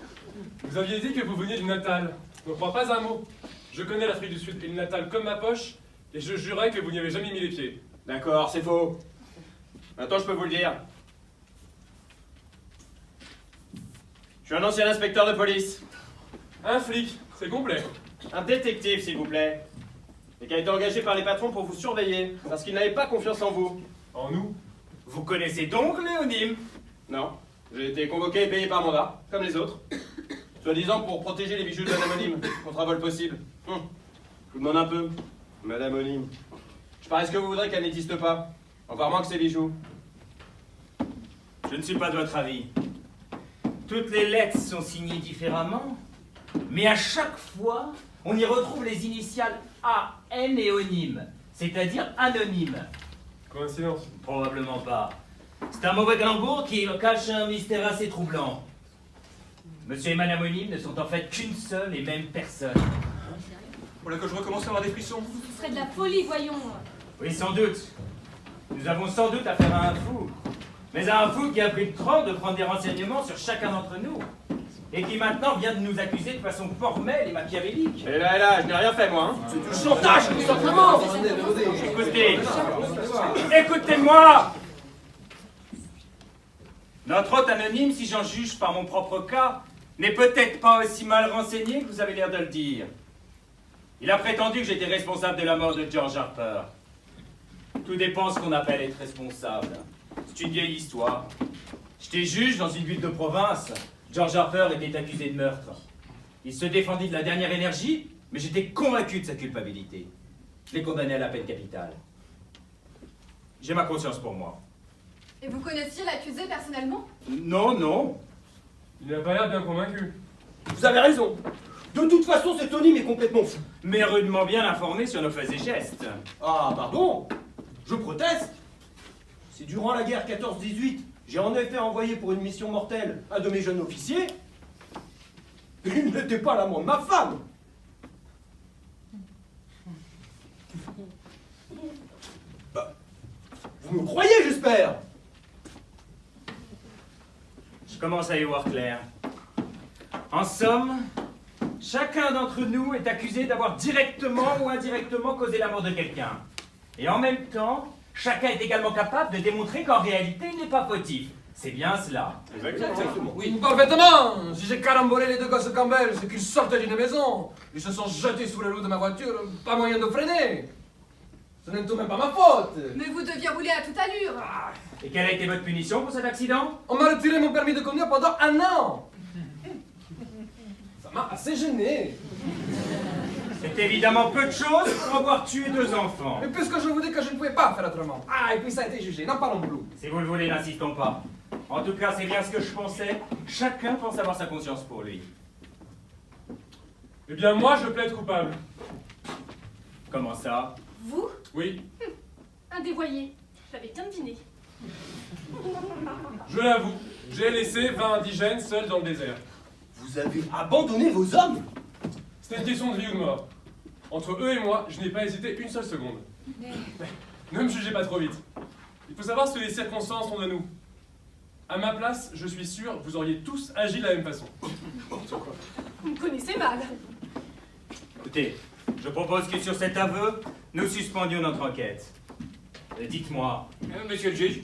vous aviez dit que vous veniez du Natal. Je ne crois pas un mot. Je connais l'Afrique du Sud et le Natal comme ma poche, et je jurais que vous n'y avez jamais mis les pieds. D'accord, c'est faux. Maintenant, je peux vous le dire. Je suis un ancien inspecteur de police. Un flic, c'est complet. Un détective, s'il vous plaît. Et qui a été engagé par les patrons pour vous surveiller, parce qu'ils n'avaient pas confiance en vous. En nous? Vous connaissez donc Léonyme? Non. J'ai été convoqué et payé par mandat, comme les autres. Soi-disant pour protéger les bijoux de Madame O'Neill contre un vol possible. Je vous demande un peu, Madame O'Neill. Je parie ce que vous voudrez qu'elle n'existe pas. Encore moins que ces bijoux. Je ne suis pas de votre avis. Toutes les lettres sont signées différemment, mais à chaque fois, on y retrouve les initiales A-N et Onyme, c'est-à-dire anonyme. Coïncidence? Probablement pas. C'est un mauvais calembour qui cache un mystère assez troublant. Monsieur et Madame Onyme ne sont en fait qu'une seule et même personne. Voilà que je recommence à avoir des frissons. Ce serait de la folie, voyons. Oui, sans doute. Nous avons sans doute affaire à un fou. Mais à un fou qui a pris le temps de prendre des renseignements sur chacun d'entre nous. et qui maintenant vient de nous accuser de façon formelle et machiavélique. Et là, je n'ai rien fait, moi. Hein. C'est du chantage, tout simplement. Écoutez, écoutez-moi. Notre hôte anonyme, si j'en juge par mon propre cas, n'est peut-être pas aussi mal renseigné que vous avez l'air de le dire. Il a prétendu que j'étais responsable de la mort de George Harper. Tout dépend de ce qu'on appelle être responsable. C'est une vieille histoire. J'étais juge dans une ville de province. George Harper était accusé de meurtre. Il se défendit de la dernière énergie, mais j'étais convaincu de sa culpabilité. Je l'ai condamné à la peine capitale. J'ai ma conscience pour moi. Et vous connaissiez l'accusé personnellement? Non, non. Il n'a pas l'air bien convaincu. Vous avez raison. De toute façon, cet Onim est complètement fou. Mais rudement bien informé sur nos faits et gestes. Ah, pardon. Je proteste. C'est durant la guerre 14-18, j'ai en effet envoyé pour une mission mortelle un de mes jeunes officiers. Il n'était pas l'amant de ma femme. Bah, vous me croyez, j'espère. Je commence à y voir clair. En somme, chacun d'entre nous est accusé d'avoir directement ou indirectement causé la mort de quelqu'un. Et en même temps, chacun est également capable de démontrer qu'en réalité, il n'est pas fautif. C'est bien cela. Exactement. Oui, parfaitement. Si j'ai carambolé les deux gosses Campbell, c'est qu'ils sortaient d'une maison. Ils se sont jetés sous le loup de ma voiture, pas moyen de freiner. Ce n'est tout de même pas ma faute. Mais vous deviez rouler à toute allure. Et quelle a été votre punition pour cet accident? On m'a retiré mon permis de conduire pendant 1 an. Ça m'a assez gêné. C'est évidemment peu de choses pour avoir tué 2 enfants. Et puisque je vous dis que je ne pouvais pas faire autrement. Ah, et puis ça a été jugé, n'en parlons plus. Si vous le voulez, n'insistons pas. En tout cas, c'est bien ce que je pensais. Chacun pense avoir sa conscience pour lui. Eh bien, moi, je plaide coupable. Comment ça? Vous? Oui, Un dévoyé. J'avais bien deviné. je l'avoue, j'ai laissé 20 indigènes seuls dans le désert. Vous avez abandonné vos hommes? C'était une question de vie ou de mort. Entre eux et moi, je n'ai pas hésité une seule seconde. Mais ne me jugez pas trop vite. Il faut savoir ce que les circonstances ont de nous. À ma place, je suis sûr, vous auriez tous agi de la même façon. Vous me connaissez mal. Écoutez, je propose que sur cet aveu, nous suspendions notre enquête. Dites-moi, Monsieur le juge,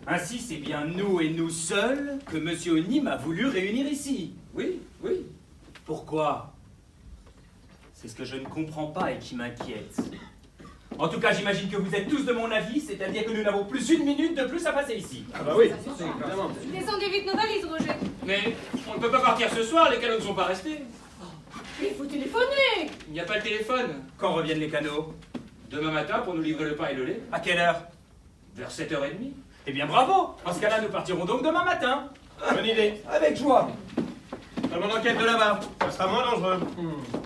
ainsi c'est bien nous et nous seuls que Monsieur Onim a voulu réunir ici. oui, oui. Pourquoi? C'est ce que je ne comprends pas et qui m'inquiète. En tout cas, j'imagine que vous êtes tous de mon avis, c'est-à-dire que nous n'avons plus 1 minute de plus à passer ici. Ah bah oui, évidemment. Descendez vite nos valises, Roger. Mais on ne peut pas partir ce soir, les canaux ne sont pas restés. Mais il faut téléphoner. Il n'y a pas de téléphone. Quand reviennent les canaux? Demain matin pour nous livrer le pain et le lait, À quelle heure? vers 7h30. Eh bien bravo! En ce cas-là, nous partirons donc demain matin. Bonne idée. Avec joie. Dans mon enquête de là-bas, ça sera moins dangereux.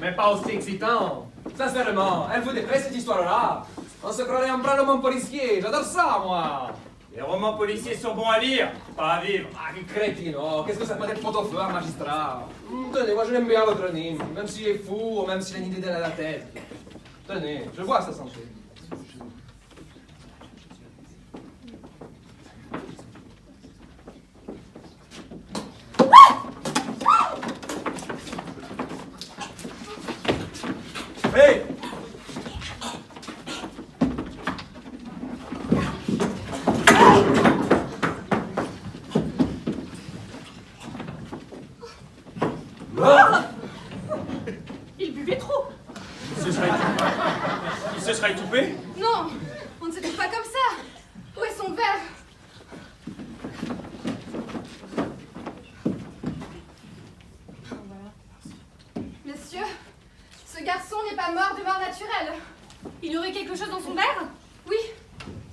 Mais pas aussi excitant. Sincèrement, elle vous déplaît cette histoire-là. On se croirait en branlement policier. J'adore ça, moi. Les romans policiers sont bons à lire, pas à vivre. Ah, quel crétino. Qu'est-ce que ça peut être pot-au-feu, un magistrat? Tenez, moi je l'aime bien votre Nîmes. Même s'il est fou, ou même s'il a une idée à la tête. Tenez, je vois sa santé. Hé! Il buvait trop. Il se serait étouffé? Non, on ne se trouve pas comme ça. Où est son verre? Messieurs, ce garçon n'est pas mort de mort naturelle. Il y aurait quelque chose dans son verre? Oui,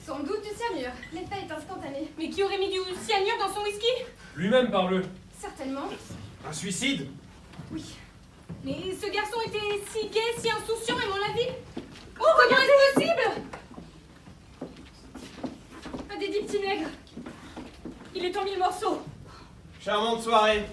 sans doute du cyanure. L'effet est instantané. Mais qui aurait mis du cyanure dans son whisky? Lui-même parle. Certainement. Un suicide? Oui. Mais ce garçon était si gai, si insouciant, à mon avis. Oh, comment est-ce possible? Un des 10 petits nègres. Il est en 1000 morceaux. Charmante soirée.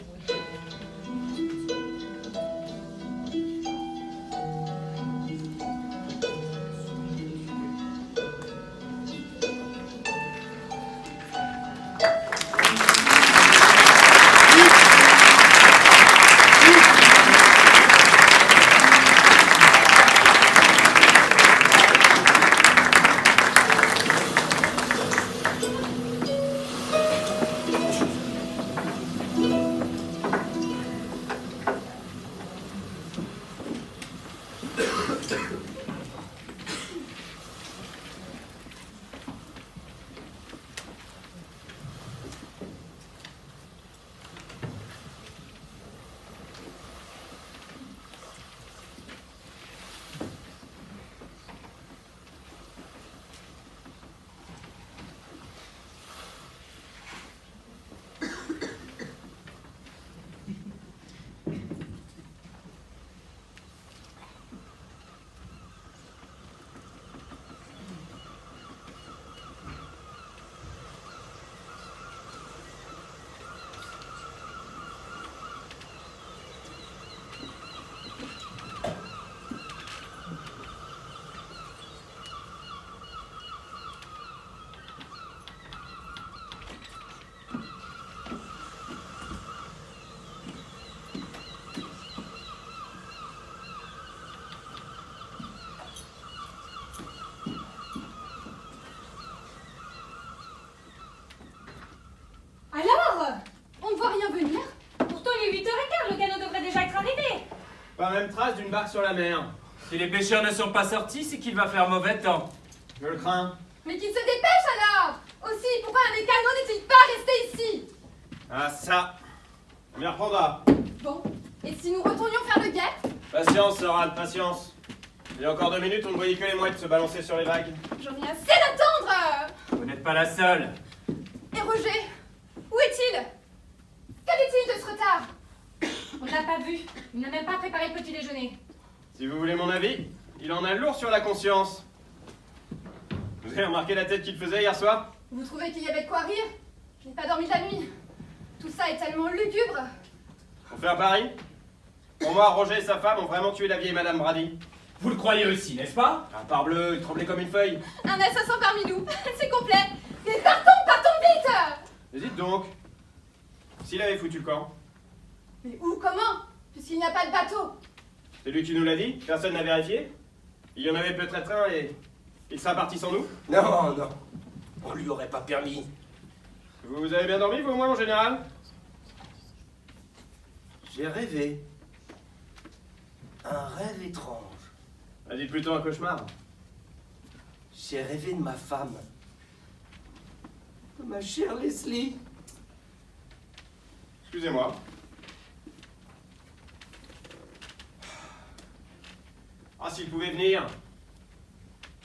même trace d'une barque sur la mer. Si les pêcheurs ne sont pas sortis, c'est qu'il va faire mauvais temps. Je le crains. Mais qu'il se dépêche alors! Aussi, pourquoi un des canons n'est-il pas resté ici? Ah ça, on y reprendra. Bon, et si nous retournions faire le guet? Patience, Sorane, patience. Il y a encore 2 minutes, on ne voyait que les mouettes se balancer sur les vagues. J'en ai assez d'attendre! Vous n'êtes pas la seule. Et Roger? Où est-il? Qu'avait-il de ce retard? On ne l'a pas vu. Il n'a même pas préparé le petit déjeuner. Si vous voulez mon avis, il en a lourd sur la conscience. Vous avez remarqué la tête qu'il faisait hier soir? Vous trouvez qu'il y avait de quoi rire? Je n'ai pas dormi de la nuit. Tout ça est tellement lugubre. On fait un pari? Pour moi, Roger et sa femme ont vraiment tué la vieille Madame Brady. Vous le croyez aussi, n'est-ce pas? Ah, parbleu, il tremblait comme une feuille. Un assassin parmi nous. C'est complet. Mais partons vite! Mais dites donc, s'il avait foutu le camp, Mais où, comment? Puisqu'il n'y a pas de bateau. c'est lui qui nous l'a dit? Personne n'a vérifié? Il y en avait peut-être un et il sera parti sans nous? Non, non. On lui aurait pas permis. Vous avez bien dormi, vous, au moins, mon général? J'ai rêvé. Un rêve étrange. Ah, dites plutôt un cauchemar. J'ai rêvé de ma femme. De ma chère Leslie. Excusez-moi. Ah, s'il pouvait venir.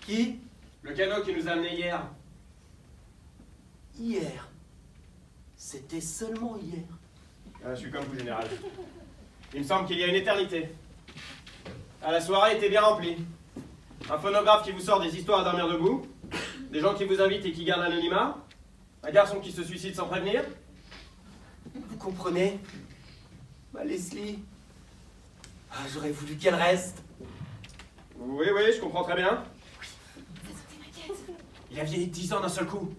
Qui? Le canot qui nous a amenés hier. Hier. C'était seulement hier. Ah, je suis comme vous, général. Il me semble qu'il y a une éternité. Ah, la soirée était bien remplie. Un phonographe qui vous sort des histoires à dormir debout. Des gens qui vous invitent et qui gardent l'anonymat. Un garçon qui se suicide sans prévenir. Vous comprenez? Ma Leslie. Ah, j'aurais voulu qu'elle reste. Oui, oui, je comprends très bien. Il a vieilli 10 ans d'un seul coup.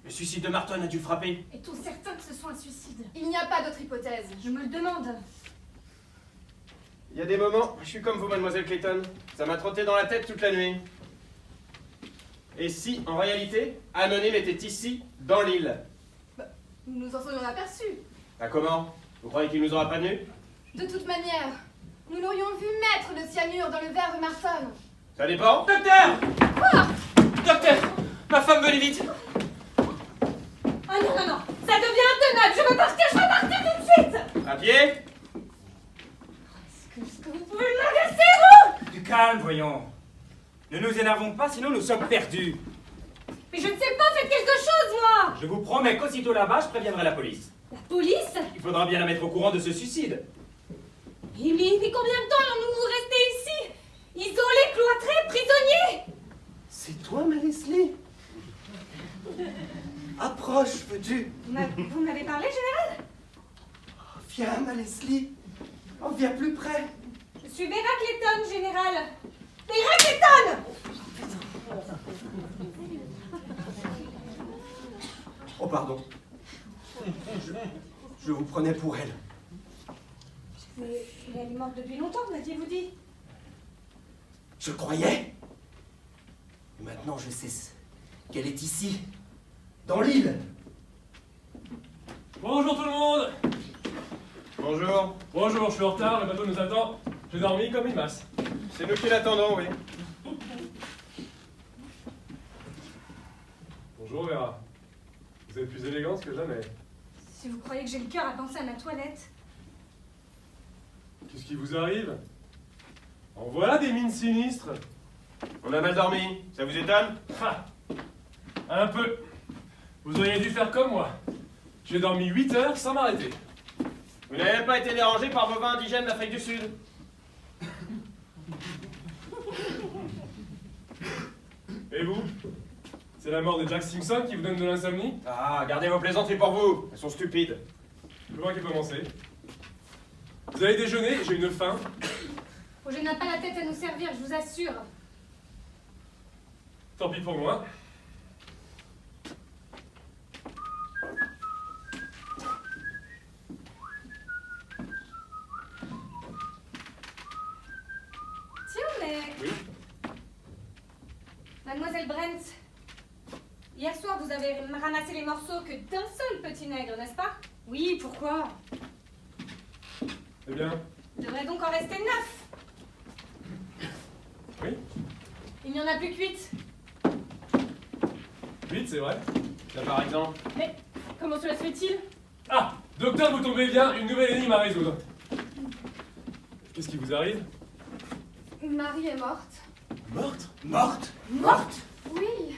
Le suicide de Marton a dû le frapper. Est-on certain que ce soit un suicide? Il n'y a pas d'autre hypothèse. Je me le demande. Il y a des moments, je suis comme vous, mademoiselle Clayton. Ça m'a trotté dans la tête toute la nuit. Et si, en réalité, Anonyme était ici, dans l'île? Nous nous en serions aperçus. Ah, comment? Vous croyez qu'il nous aura prévenus? De toute manière, nous l'aurions vu mettre le cyanure dans le verre de Marton. Ça dépend. Docteur! Quoi? Docteur! Ma femme veut aller vite! Ah non, non, non. Ça devient intenable. Je veux partir tout de suite. À pied? Est-ce que vous pouvez m'agacer, vous? Du calme, voyons. Ne nous énervons pas, sinon nous sommes perdus. Mais je ne sais pas, faites quelque chose, moi. Je vous promets qu'aussitôt là-bas, je préviendrai la police. La police? Il faudra bien la mettre au courant de ce suicide. Mais combien de temps allons-nous rester ici? Isolés, cloîtrés, prisonniers? C'est toi, ma Leslie? Approche, veux-tu? Vous m'avez parlé, général? Viens, ma Leslie. Oh, viens plus près. Je suis Vera Clayton, général. Vera Clayton! Oh, pardon. Je vous prenais pour elle. Mais elle est morte depuis longtemps, m'aviez-vous dit? Je croyais. Maintenant, je sais qu'elle est ici, dans l'île. Bonjour tout le monde. Bonjour. Bonjour, je suis en retard, le bateau nous attend. J'ai dormi comme une masse. C'est nous qui l'attendons, oui. Bonjour Vera. Vous êtes plus élégante que jamais. Si vous croyez que j'ai le cœur à penser à ma toilette. Qu'est-ce qui vous arrive? En voilà des mines sinistres. On a mal dormi. Ça vous étonne? Ha! Un peu. Vous auriez dû faire comme moi. J'ai dormi 8 heures sans m'arrêter. Vous n'avez même pas été dérangé par vos vins indigènes d'Afrique du Sud? Et vous? C'est la mort de Jack Simpson qui vous donne de l'insomnie? Ah, gardez vos plaisanteries pour vous. Elles sont stupides. Je vois qu'il peut commencer. Vous allez déjeuner, j'ai une faim. Roger n'a pas la tête à nous servir, je vous assure. Tant pis pour moi. Tiens, mais... Oui. Mademoiselle Brent, hier soir, vous avez ramassé les morceaux que d'un seul petit nègre, n'est-ce pas? Oui, pourquoi? Eh bien, Il devrait donc en rester 9. Oui, Il n'y en a plus que 8. 8, c'est vrai. Ça par exemple. Mais comment cela se fait-il? Ah, docteur, vous tombez bien, une nouvelle énigme à résoudre. Qu'est-ce qui vous arrive? Marie est morte. Morte? Morte? Morte? Oui.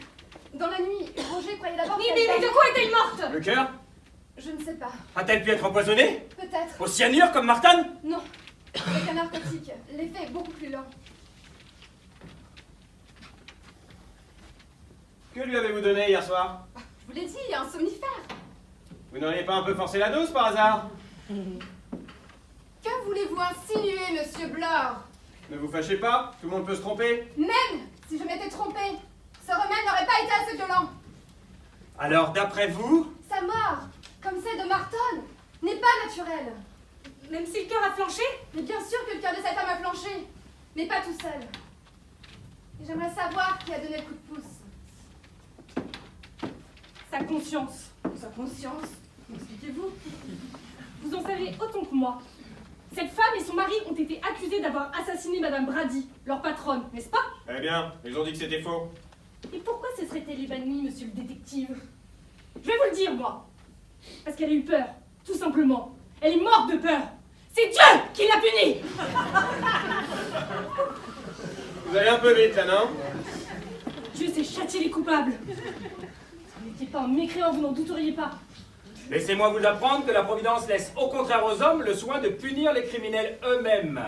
Dans la nuit, Roger croyait d'abord Mais qu'elle de quoi est-elle morte? Le cœur? Je ne sais pas. A-t-elle pu être empoisonnée? Peut-être. Au cyanure comme Martin? Non. Avec un narcotique. L'effet est beaucoup plus lent. Que lui avez-vous donné hier soir? Je vous l'ai dit, un somnifère. Vous n'auriez pas un peu forcé la dose par hasard? Que voulez-vous insinuer, monsieur Blore? Ne vous fâchez pas, tout le monde peut se tromper. Même si je m'étais trompée, ce remède n'aurait pas été assez violent. Alors, d'après vous? Sa mort, comme celle de Marton, n'est pas naturelle. Même si le cœur a flanché? Mais bien sûr que le cœur de cette femme a flanché, mais pas tout seul. Et j'aimerais savoir qui a donné le coup de pouce. Sa conscience. Sa conscience? Expliquez-vous. Vous en savez autant que moi. Cette femme et son mari ont été accusés d'avoir assassiné Madame Brady, leur patronne, n'est-ce pas? Eh bien, ils ont dit que c'était faux. Et pourquoi se serait-elle évanouie, monsieur le détective? Je vais vous le dire, moi. Parce qu'elle a eu peur, tout simplement. Elle est morte de peur. C'est Dieu qui l'a punie. Vous allez un peu vite, là, non? Dieu sait châtier les coupables. Si vous n'étiez pas un mécréant, vous n'en douteriez pas. Laissez-moi vous apprendre que la Providence laisse au contraire aux hommes le soin de punir les criminels eux-mêmes.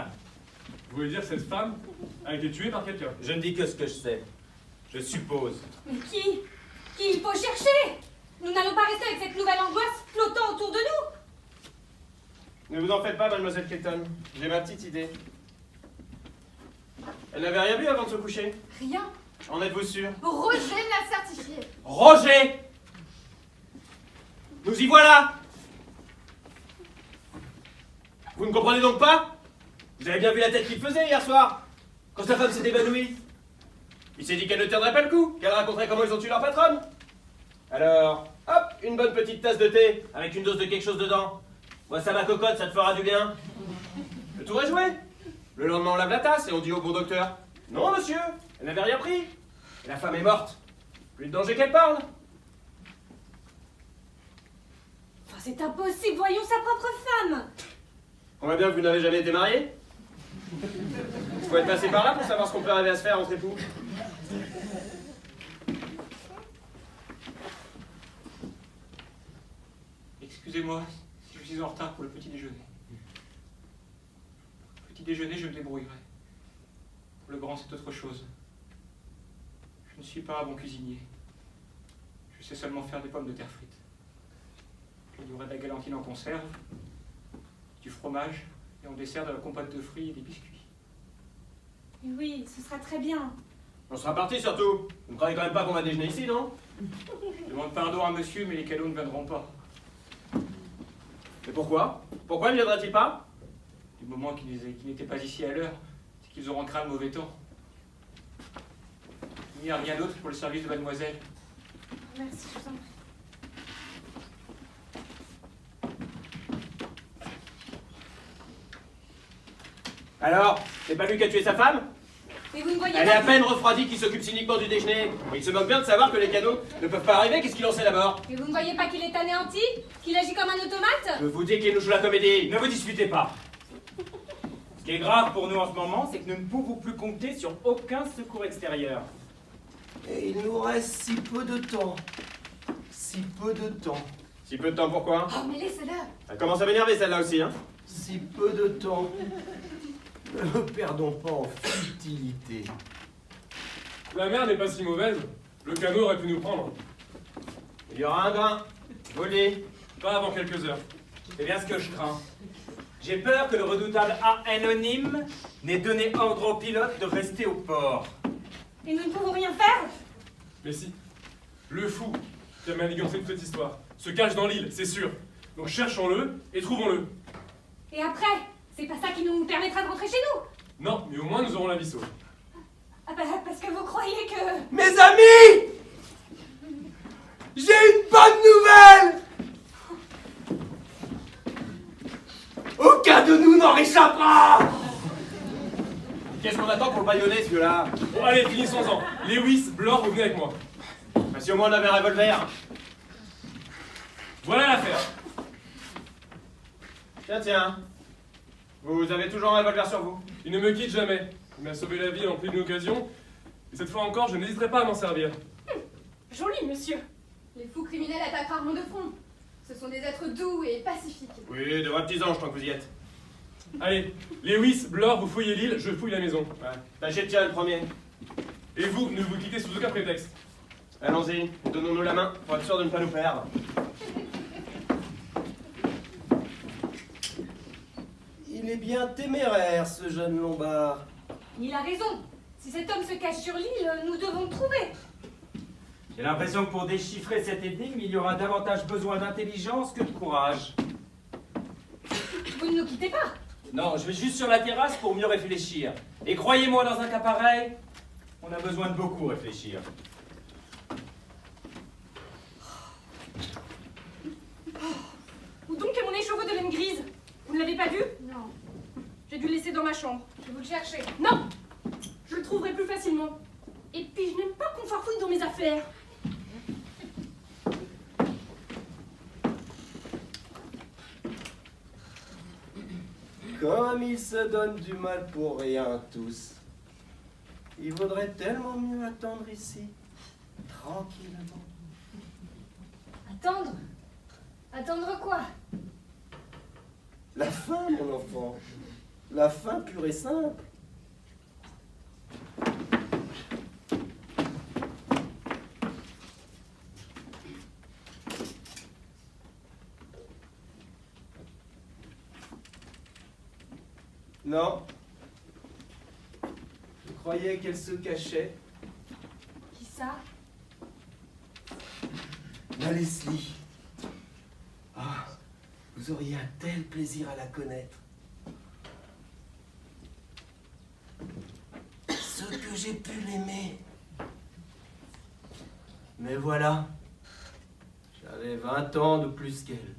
Vous voulez dire que cette femme a été tuée par quelqu'un? Je ne dis que ce que je sais. Je suppose. Mais qui il faut chercher? Nous n'allons pas rester avec cette nouvelle angoisse flottant autour de nous. Ne vous en faites pas, mademoiselle Clayton. J'ai ma petite idée. Elle n'avait rien vu avant de se coucher. Rien. En êtes-vous sûr? Roger l'a certifié. Roger! Nous y voilà! Vous ne comprenez donc pas? Vous avez bien vu la tête qu'il faisait hier soir, quand sa femme s'est évanouie. Il s'est dit qu'elle ne tiendrait pas le coup, qu'elle raconterait comment ils ont tué leur patronne. Alors, hop, une bonne petite tasse de thé, avec une dose de quelque chose dedans. Moi, ça ma cocotte, ça te fera du bien. Le tour est joué. Le lendemain, on lave la tasse et on dit au bon docteur: non, monsieur, elle n'avait rien pris. Et la femme est morte. Plus de danger qu'elle parle. Enfin, c'est impossible, voyons sa propre femme. On voit bien que vous n'avez jamais été marié. Il faut être passé par là pour savoir ce qu'on peut arriver à se faire entre époux. Excusez-moi si je suis en retard pour le petit déjeuner. Petit déjeuner, je me débrouillerai. Pour le grand, c'est autre chose. Je ne suis pas un bon cuisinier. Je sais seulement faire des pommes de terre frites. Il y aura de la galantine en conserve, du fromage, et en dessert de la compote de fruits et des biscuits. Oui, ce sera très bien. On sera parti surtout. Vous ne croyez quand même pas qu'on va déjeuner ici, non? Je demande pardon à monsieur, mais les cadeaux ne viendront pas. Et pourquoi? Pourquoi ne viendra-t-il pas? Du moment qu'ils n'étaient pas ici à l'heure, c'est qu'ils auront craint le mauvais temps. Il n'y a rien d'autre pour le service de mademoiselle. Merci, je vous en prie. Alors, c'est pas lui qui a tué sa femme? Mais vous ne voyez Elle est pas à peine refroidie qu'il s'occupe uniquement du déjeuner. Il se moque bien de savoir que les cadeaux ne peuvent pas arriver, qu'est-ce qu'il en sait d'abord? Mais vous ne voyez pas qu'il est anéanti? Qu'il agit comme un automate? Je vous dis qu'il nous joue la comédie. Ne vous disputez pas. Ce qui est grave pour nous en ce moment, c'est que nous ne pouvons plus compter sur aucun secours extérieur. Et il nous reste si peu de temps. Si peu de temps. Si peu de temps, pourquoi? Oh, mais laissez-le. Elle commence à m'énerver celle-là aussi, hein? Si peu de temps. Ne le perdons pas en futilité. La mer n'est pas si mauvaise. Le canot aurait pu nous prendre. Il y aura un grain. Je vous le dis. Pas avant quelques heures. C'est bien ce que je crains. J'ai peur que le redoutable anonyme n'ait donné ordre au pilote de rester au port. Et nous ne pouvons rien faire? Mais si. Le fou qui a manigancé toute cette histoire se cache dans l'île, c'est sûr. Donc cherchons-le et trouvons-le. Et après? C'est pas ça qui nous permettra de rentrer chez nous? Non, mais au moins nous aurons la vie sauve. Ah bah, parce que vous croyez que... Mes amis! J'ai une bonne nouvelle! Aucun de nous n'en réchappera! Qu'est-ce qu'on attend pour le baïonner, ce vieux-là? Bon, allez, finissons-en. Lewis, Blore, vous venez avec moi. Bah, si au moins on avait un revolver. Voilà l'affaire. Tiens. Vous avez toujours un revolver sur vous? Il ne me quitte jamais. Il m'a sauvé la vie en plus d'une occasion. Et cette fois encore, je n'hésiterai pas à m'en servir. Joli, monsieur. Les fous criminels attaquent rarement de front. Ce sont des êtres doux et pacifiques. Oui, de vrais petits anges, tant que vous y êtes. Allez, Lewis, Blore, vous fouillez l'île, je fouille la maison. Ouais. Tâchez de tirer le premier. Et vous, ne vous quittez sous aucun prétexte. Allons-y, donnons-nous la main pour être sûr de ne pas nous perdre. Il est bien téméraire, ce jeune Lombard. Il a raison. Si cet homme se cache sur l'île, nous devons le trouver. J'ai l'impression que pour déchiffrer cette énigme, il y aura davantage besoin d'intelligence que de courage. Vous ne nous quittez pas. Non, je vais juste sur la terrasse pour mieux réfléchir. Et croyez-moi, dans un cas pareil, on a besoin de beaucoup réfléchir. Où donc est mon écheveau de laine grise? Vous ne l'avez pas vu? Non. J'ai dû le laisser dans ma chambre. Je vais vous le chercher. Non! Je le trouverai plus facilement. Et puis, je n'aime pas qu'on farfouille dans mes affaires. Comme ils se donnent du mal pour rien, tous. Il vaudrait tellement mieux attendre ici, tranquillement. Attendre? Attendre quoi? La fin, mon enfant. La fin pure et simple. Non. Je croyais qu'elle se cachait. Qui ça? La Leslie. Ah, vous auriez un tel plaisir à la connaître. Ce que j'ai pu l'aimer. Mais voilà, j'avais 20 ans de plus qu'elle.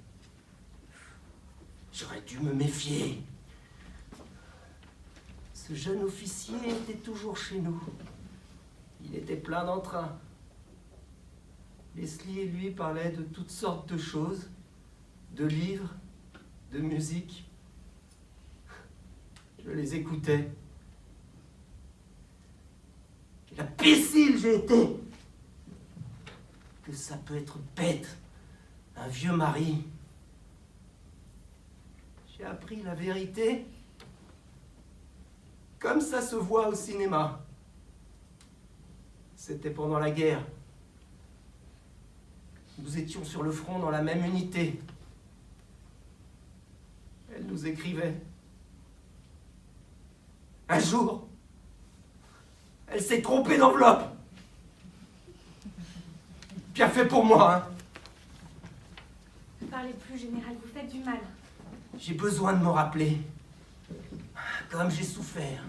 J'aurais dû me méfier. Ce jeune officier était toujours chez nous. Il était plein d'entrain. Leslie et lui parlaient de toutes sortes de choses, de livres, de musique. Je les écoutais. Quel imbécile j'ai été! Que ça peut être bête, un vieux mari. J'ai appris la vérité comme ça se voit au cinéma. C'était pendant la guerre. Nous étions sur le front dans la même unité. Elle nous écrivait. Un jour, elle s'est trompée d'enveloppe. Bien fait pour moi, hein. Ne parlez plus, général, vous faites du mal. J'ai besoin de me rappeler. Comme j'ai souffert.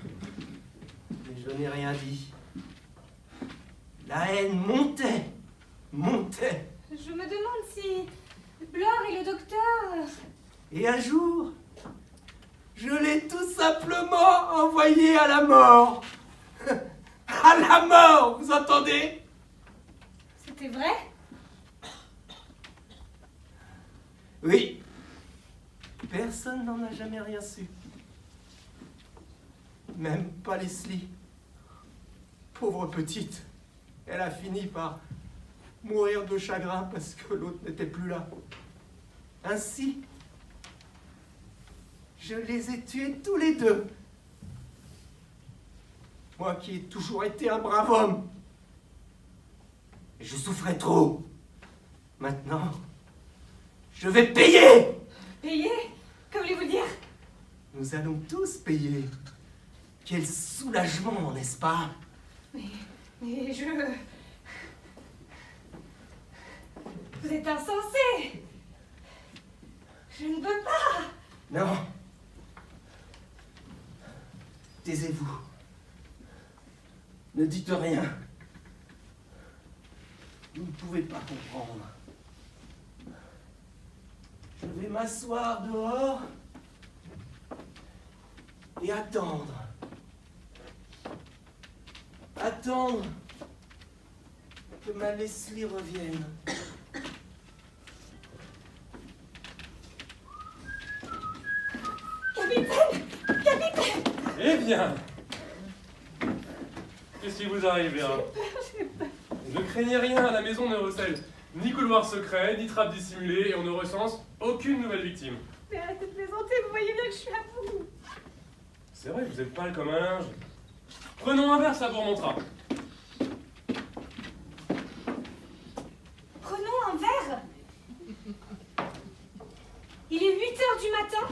Mais je n'ai rien dit. La haine montait. Je me demande si Blore et le docteur... Et un jour, je l'ai tout simplement envoyé à la mort. À la mort, vous entendez? C'était vrai? Oui. Personne n'en a jamais rien su. Même pas Leslie. Pauvre petite. Elle a fini par mourir de chagrin parce que l'autre n'était plus là. Ainsi, je les ai tués tous les deux. Moi qui ai toujours été un brave homme. Et je souffrais trop. Maintenant, je vais payer. Payer? Que voulez-vous dire? Nous allons tous payer. Quel soulagement, n'est-ce pas? Mais je... Vous êtes insensé! Je ne peux pas! Non. Taisez-vous. Ne dites rien. Vous ne pouvez pas comprendre. Je vais m'asseoir dehors et attendre. attendre que ma Leslie revienne. Capitaine! Capitaine! Eh bien, qu'est-ce qui vous arrive, Vera? Ne craignez rien, la maison ne recèle ni couloir secret, ni trappe dissimulée, et on ne recense aucune nouvelle victime. Mais arrêtez de plaisanter, vous voyez bien que je suis à bout. C'est vrai, vous êtes pâle comme un linge. Prenons un verre, ça vous remontera. Prenons un verre. Il est 8 heures du matin.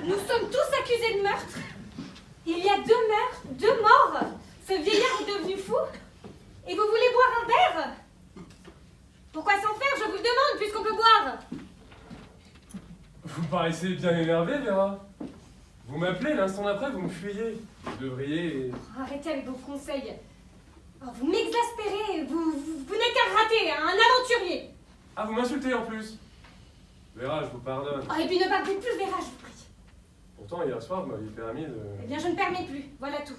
Nous sommes tous accusés de meurtre. Il y a 2 meurtres, 2 morts. Ce vieillard est devenu fou. Et vous voulez boire un verre? Pourquoi s'en faire? Je vous le demande, puisqu'on peut boire. Vous paraissez bien énervé, Vera. Vous m'appelez, l'instant d'après, vous me fuyez. Vous devriez... Arrêtez avec vos conseils. Oh, vous m'exaspérez. Vous n'êtes qu'un raté, un aventurier. Ah, vous m'insultez en plus. Vera, je vous pardonne. Oh, et puis ne parlez plus, Vera, je vous prie. Pourtant, hier soir, vous m'aviez permis de... Eh bien, je ne permets plus. Voilà tout.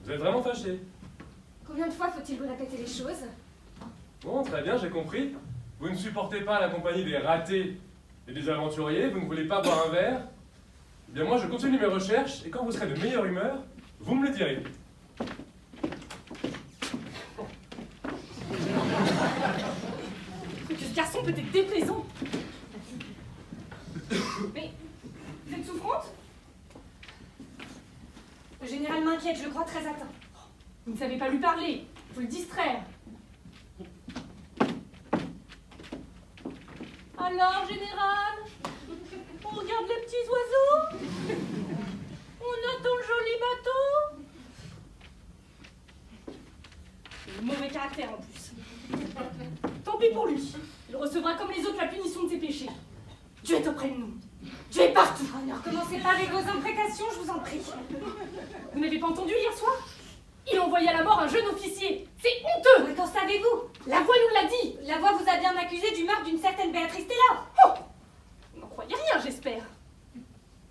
Vous êtes vraiment fâché. Combien de fois faut-il vous répéter les choses? Bon, très bien, j'ai compris. Vous ne supportez pas la compagnie des ratés et des aventuriers, vous ne voulez pas boire un verre. Eh bien, moi, je continue mes recherches, et quand vous serez de meilleure humeur, vous me le direz. Ce garçon peut être déplaisant. Mais vous êtes souffrante? Le général m'inquiète, je le crois très atteint. Vous ne savez pas lui parler, il faut le distraire. Alors, général, on regarde les petits oiseaux? On attend le joli bateau? C'est mauvais caractère en plus. Tant pis pour lui. Il recevra comme les autres la punition de ses péchés. Dieu est auprès de nous. Dieu est partout. Oh, ne recommencez pas avec vos imprécations, je vous en prie. Vous n'avez pas entendu hier soir? Il a envoyé à la mort un jeune officier. C'est honteux. Mais qu'en savez-vous? La voix nous l'a dit. La voix vous a bien accusé du meurtre d'une certaine Béatrice Taylor. Oh, vous n'en croyez rien, j'espère.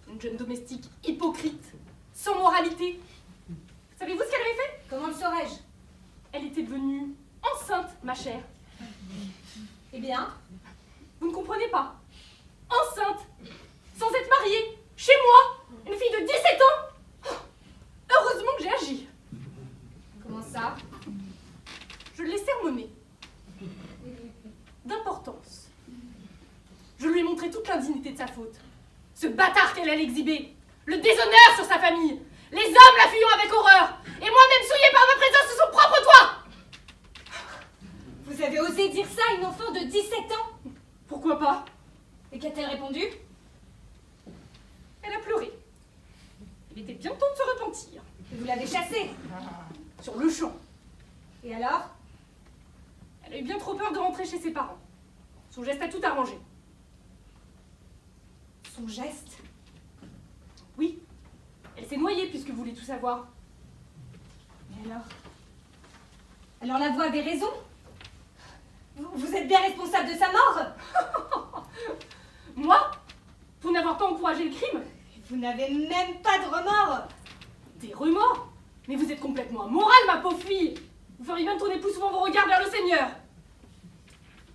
Une jeune domestique hypocrite, sans moralité. Savez-vous ce qu'elle avait fait? Comment le saurais-je? Elle était devenue enceinte, ma chère. Eh bien, vous ne comprenez pas. Enceinte, sans être mariée, chez moi, une fille de 17 ans. Oh, heureusement que j'ai agi. comment ça? Je l'ai sermonné. D'importance. Je lui ai montré toute l'indignité de sa faute. Ce bâtard qu'elle allait exhiber. Le déshonneur sur sa famille. Les hommes la fuyant avec horreur. Et moi-même souillée par ma présence sur son propre toit. Vous avez osé dire ça à une enfant de 17 ans? Pourquoi pas? Et qu'a-t-elle répondu? Elle a pleuré. Il était bien temps de se repentir. Et vous l'avez chassée? Sur le champ. Et alors? Elle a eu bien trop peur de rentrer chez ses parents. Son geste a tout arrangé. Son geste? Oui. Elle s'est noyée puisque vous voulez tout savoir. Mais alors? Alors la voix avait raison? Vous êtes bien responsable de sa mort? Moi? Pour n'avoir pas encouragé le crime? Vous n'avez même pas de remords! Des remords? Mais vous êtes complètement amoral, ma pauvre fille! Vous feriez bien tourner plus souvent vos regards vers le Seigneur!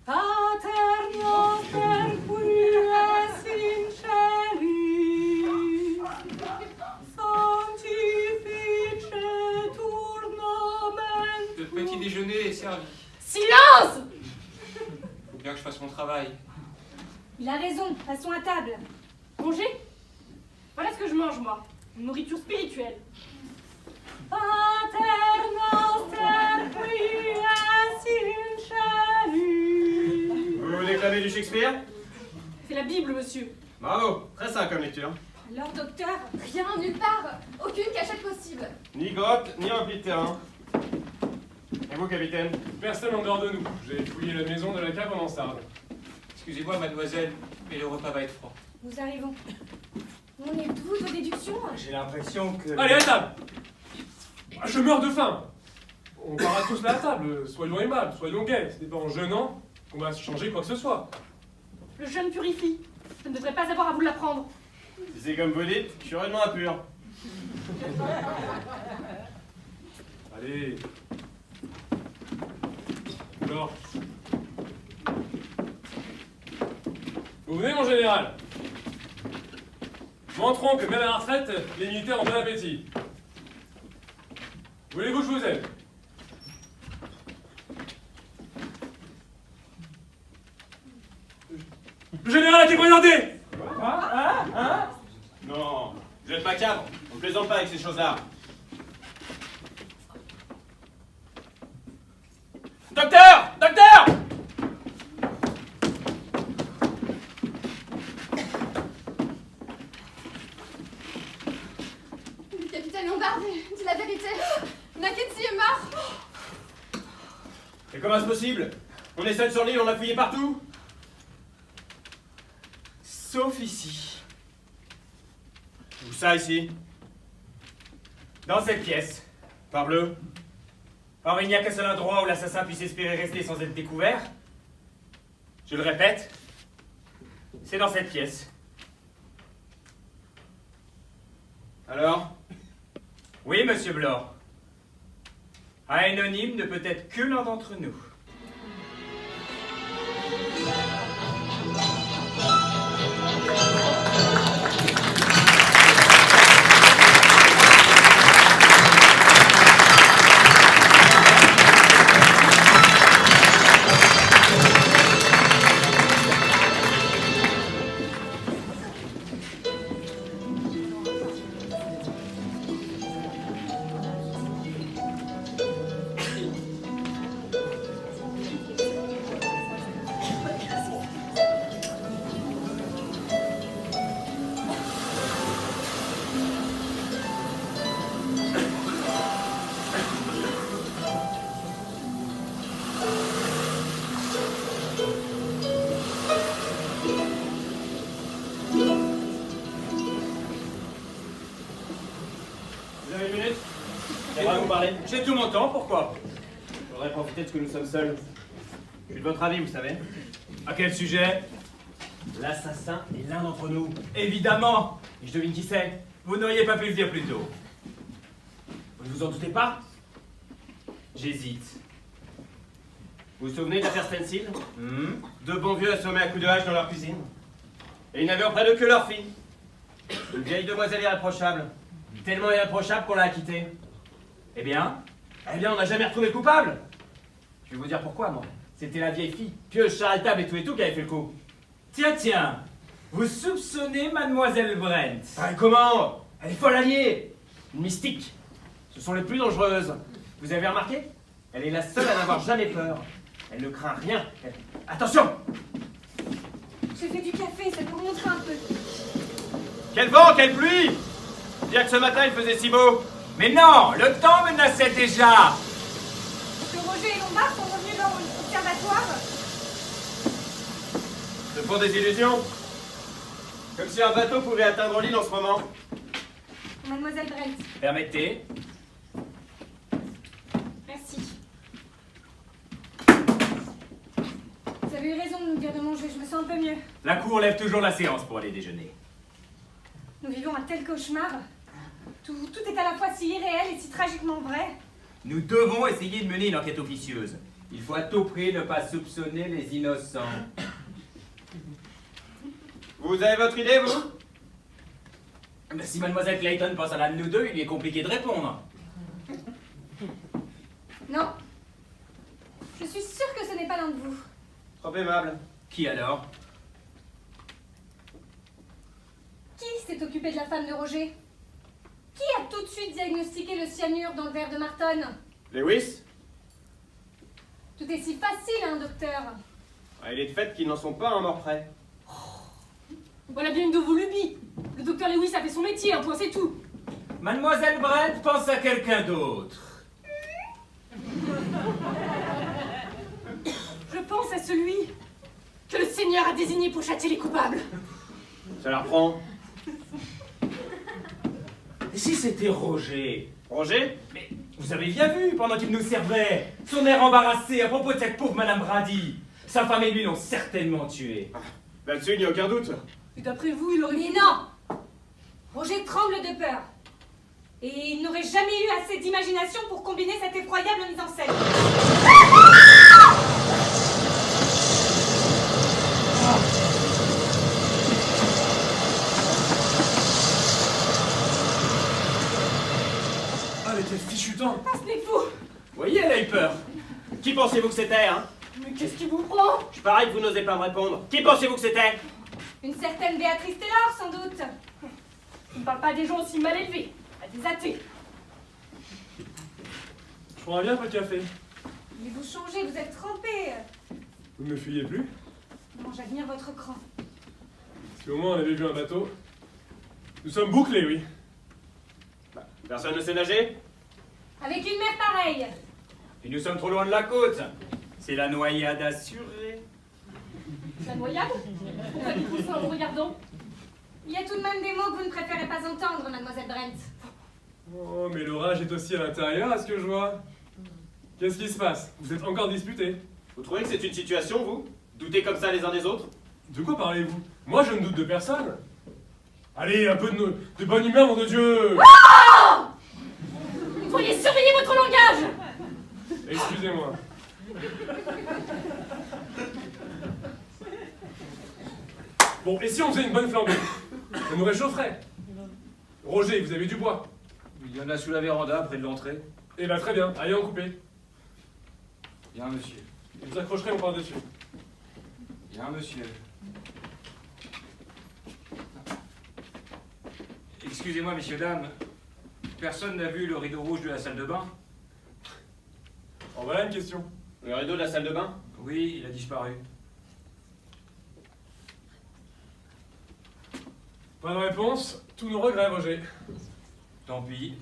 Pater noster qui es in celis, sanctifice tur nomen Le petit déjeuner est servi. Silence! Faut bien que je fasse mon travail. Il a raison, passons à table. Manger? Voilà ce que je mange, moi. Une nourriture spirituelle. Pater noster qui es in celis. Vous déclamez du Shakespeare? C'est la Bible, monsieur. Bravo, très simple comme lecture. Alors, docteur? Rien, nulle part. Aucune cachette possible. Ni grotte, ni repli de terrain. Et vous, capitaine? Personne en dehors de nous. J'ai fouillé la maison de la cave en mansarde. Excusez-moi, mademoiselle, mais le repas va être froid. Nous arrivons. On est d'où vos déductions? J'ai l'impression que... Allez, à table! Je meurs de faim! On part tous là à table, soyons aimables, soyons gais. Ce n'est pas en jeûnant qu'on va changer quoi que ce soit. Le jeûne purifie. Je ne devrais pas avoir à vous l'apprendre. Si c'est comme vous dites, je suis rudement impur. Allez. Alors. Vous venez, mon général. Montrons que même à la retraite, les militaires ont bon appétit. Voulez-vous que je vous aide? Le général a été poignardé! Non, vous êtes macabre. On ne plaisante pas avec ces choses-là. Docteur! Docteur! Capitaine Lombard, dis la vérité. Mackenzie est mort. Et comment c'est possible? On est seul sur l'île, on a fouillé partout. Sauf ici. Où ça, ici? Dans cette pièce. Parbleu. Or, il n'y a qu'un seul endroit où l'assassin puisse espérer rester sans être découvert. Je le répète, c'est dans cette pièce. Alors? Oui, monsieur Blore. Anonyme ne peut être que l'un d'entre nous. J'ai tout mon temps, pourquoi? Je voudrais profiter de ce que nous sommes seuls. Je suis de votre avis, vous savez. À quel sujet? L'assassin est l'un d'entre nous. Évidemment. Et je devine qui c'est. Vous n'auriez pas pu le dire plus tôt. Vous ne vous en doutez pas? J'hésite. Vous vous souvenez de l'affaire Stencil? Deux bons vieux assommés à coups de hache dans leur cuisine. Et ils n'avaient auprès d'eux que leur fille. Une vieille demoiselle irréprochable. Tellement irréprochable qu'on l'a acquittée. Eh bien, on n'a jamais retrouvé le coupable. Je vais vous dire pourquoi, moi. C'était la vieille fille, pieuse, charitable et tout qui avait fait le coup. Tiens, vous soupçonnez Mademoiselle Brent? Ah, comment? Elle est folle alliée. Une mystique. Ce sont les plus dangereuses. Vous avez remarqué? Elle est la seule à n'avoir jamais peur. Elle ne craint rien. Attention! J'ai fait du café, ça peut montrer un peu. Quel vent, quelle pluie! Bien que ce matin il faisait si beau. Mais non, le temps menaçait déjà. Que Roger et Lombard sont revenus dans l'observatoire. Ce font des illusions. Comme si un bateau pouvait atteindre l'île en ce moment. Mademoiselle Brent. Permettez. Merci. Vous avez eu raison de nous dire de manger, je me sens un peu mieux. La cour lève toujours la séance pour aller déjeuner. Nous vivons un tel cauchemar. Tout est à la fois si irréel et si tragiquement vrai. Nous devons essayer de mener une enquête officieuse. Il faut à tout prix ne pas soupçonner les innocents. Vous avez votre idée, vous? Mais si Mademoiselle Clayton pense à l'un de nous deux, il est compliqué de répondre. Non. Je suis sûre que ce n'est pas l'un de vous. Trop aimable. Qui alors? Qui s'est occupé de la femme de Roger? Qui a tout de suite diagnostiqué le cyanure dans le verre de Marton? Lewis? Tout est si facile, hein, docteur? Il est de fait qu'ils n'en sont pas un mort près. Voilà bien une de vos lubies. Le docteur Lewis a fait son métier, un point c'est tout. Mademoiselle Brent pense à quelqu'un d'autre. Je pense à celui que le Seigneur a désigné pour châtier les coupables. Ça la reprend. Et si c'était Roger? Roger? Mais vous avez bien vu, pendant qu'il nous servait, son air embarrassé à propos de cette pauvre Madame Brady. Sa femme et lui l'ont certainement tué. Là-dessus, il n'y a aucun doute. Et d'après vous, il aurait... Mais non! Roger tremble de peur. Et il n'aurait jamais eu assez d'imagination pour combiner cette effroyable mise en scène. Ah, mais quel fichu temps! Ah, ce n'est fou! Vous voyez, elle a eu peur. Qui pensez-vous que c'était, hein? Mais qu'est-ce qui vous prend? Je parie que vous n'osez pas me répondre. Qui pensez-vous que c'était? Une certaine Béatrice Taylor, sans doute. On ne parle pas des gens aussi mal élevés, à des athées. Je prends bien un peu de café. Mais vous changez, vous êtes trempé. Vous ne me fuyez plus? Non, j'admire votre cran. Parce qu'au moins on avait vu un bateau. Nous sommes bouclés, oui. Personne ne sait nager? Avec une mer pareille. Puis nous sommes trop loin de la côte. C'est la noyade assurée. La noyade? Pourquoi dites-vous ça en me regardant? Il y a tout de même des mots que vous ne préférez pas entendre, mademoiselle Brent. Oh, mais l'orage est aussi à l'intérieur, à ce que je vois. Qu'est-ce qui se passe? Vous êtes encore disputés? Vous trouvez que c'est une situation, vous? Doutez comme ça les uns des autres? De quoi parlez-vous? Moi, je ne doute de personne. Allez, un peu de bonne humeur, nom de Dieu! Vous pourriez surveiller votre langage! Excusez-moi. Bon, et si on faisait une bonne flambée? Ça nous réchaufferait. Roger, vous avez du bois? Il y en a sous la véranda, près de l'entrée. Eh ben très bien, allez en couper. Bien, monsieur. Et vous accrocherez mon par-dessus. Bien, monsieur. Excusez-moi, messieurs, dames. Personne n'a vu le rideau rouge de la salle de bain? En voilà une question. Le rideau de la salle de bain? Oui, il a disparu. Pas de réponse, tous nos regrets, Roger. Tant pis.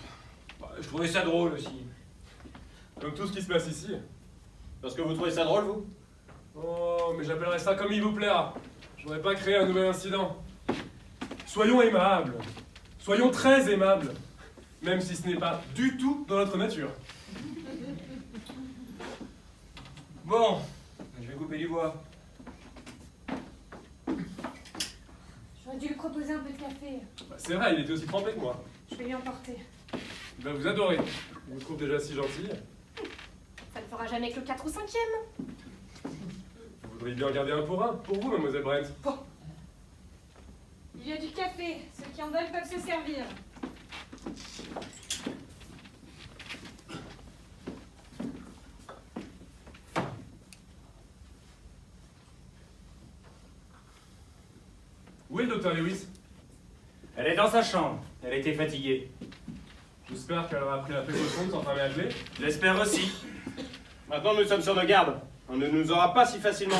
Bah, je trouvais ça drôle aussi. Comme tout ce qui se passe ici. Parce que vous trouvez ça drôle, vous? Oh, mais j'appellerai ça comme il vous plaira. Je voudrais pas créer un nouvel incident. Soyons aimables. Soyons très aimables. Même si ce n'est pas du tout dans notre nature. Bon, je vais couper du bois. J'aurais dû lui proposer un peu de café. Bah, c'est vrai, il était aussi trempé que moi. Je vais lui emporter. Il va vous adorer. Il vous trouve déjà si gentille. Ça ne fera jamais que le 4 ou 5e. Vous voudriez bien garder un pour un. Pour vous, mademoiselle Brent. Il y a du café. Ceux qui en veulent peuvent se servir. Où est le docteur Lewis? Elle est dans sa chambre. Elle était fatiguée. J'espère qu'elle aura pris la précaution de s'enfermer à clé. Je l'espère aussi. Maintenant, nous sommes sur nos gardes. On ne nous aura pas si facilement.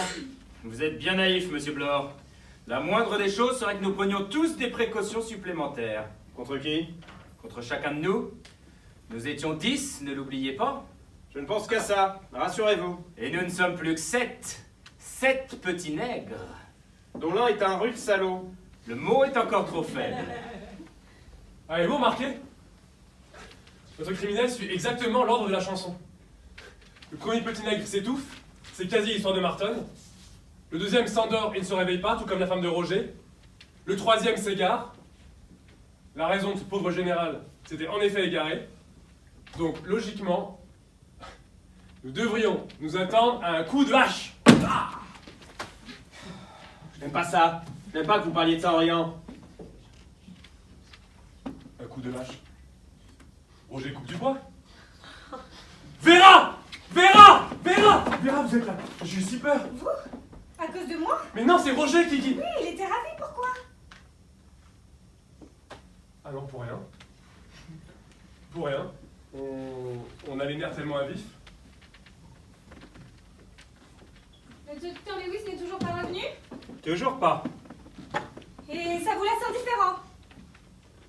Vous êtes bien naïf, monsieur Blore. La moindre des choses serait que nous prenions tous des précautions supplémentaires. Contre qui? Contre chacun de nous. Nous étions 10, ne l'oubliez pas. Je ne pense qu'à ça. Rassurez-vous. Et nous ne sommes plus que 7. 7 petits nègres. Dont l'un est un rude salaud. Le mot est encore trop faible. Avez-vous remarqué? Notre criminel suit exactement l'ordre de la chanson. Le premier petit nègre s'étouffe, c'est quasi l'histoire de Marton. Le deuxième s'endort et ne se réveille pas, tout comme la femme de Roger. Le troisième s'égare. La raison de ce pauvre général s'était en effet égarée. Donc, logiquement, nous devrions nous attendre à un coup de hache. Ah! Je n'aime pas ça. Je n'aime pas que vous parliez de ça en riant. Un coup de hache. Roger coupe du bois. Vera! Vera! Vera! Vera, vous êtes là. J'ai eu si peur. Vous? À cause de moi? Mais non, c'est Roger qui... Oui, il était ravi, pourquoi? Ah non, pour rien. Pour rien. On a les nerfs tellement à vif. Le docteur Lewis n'est toujours pas revenu? Toujours pas. Et ça vous laisse indifférent?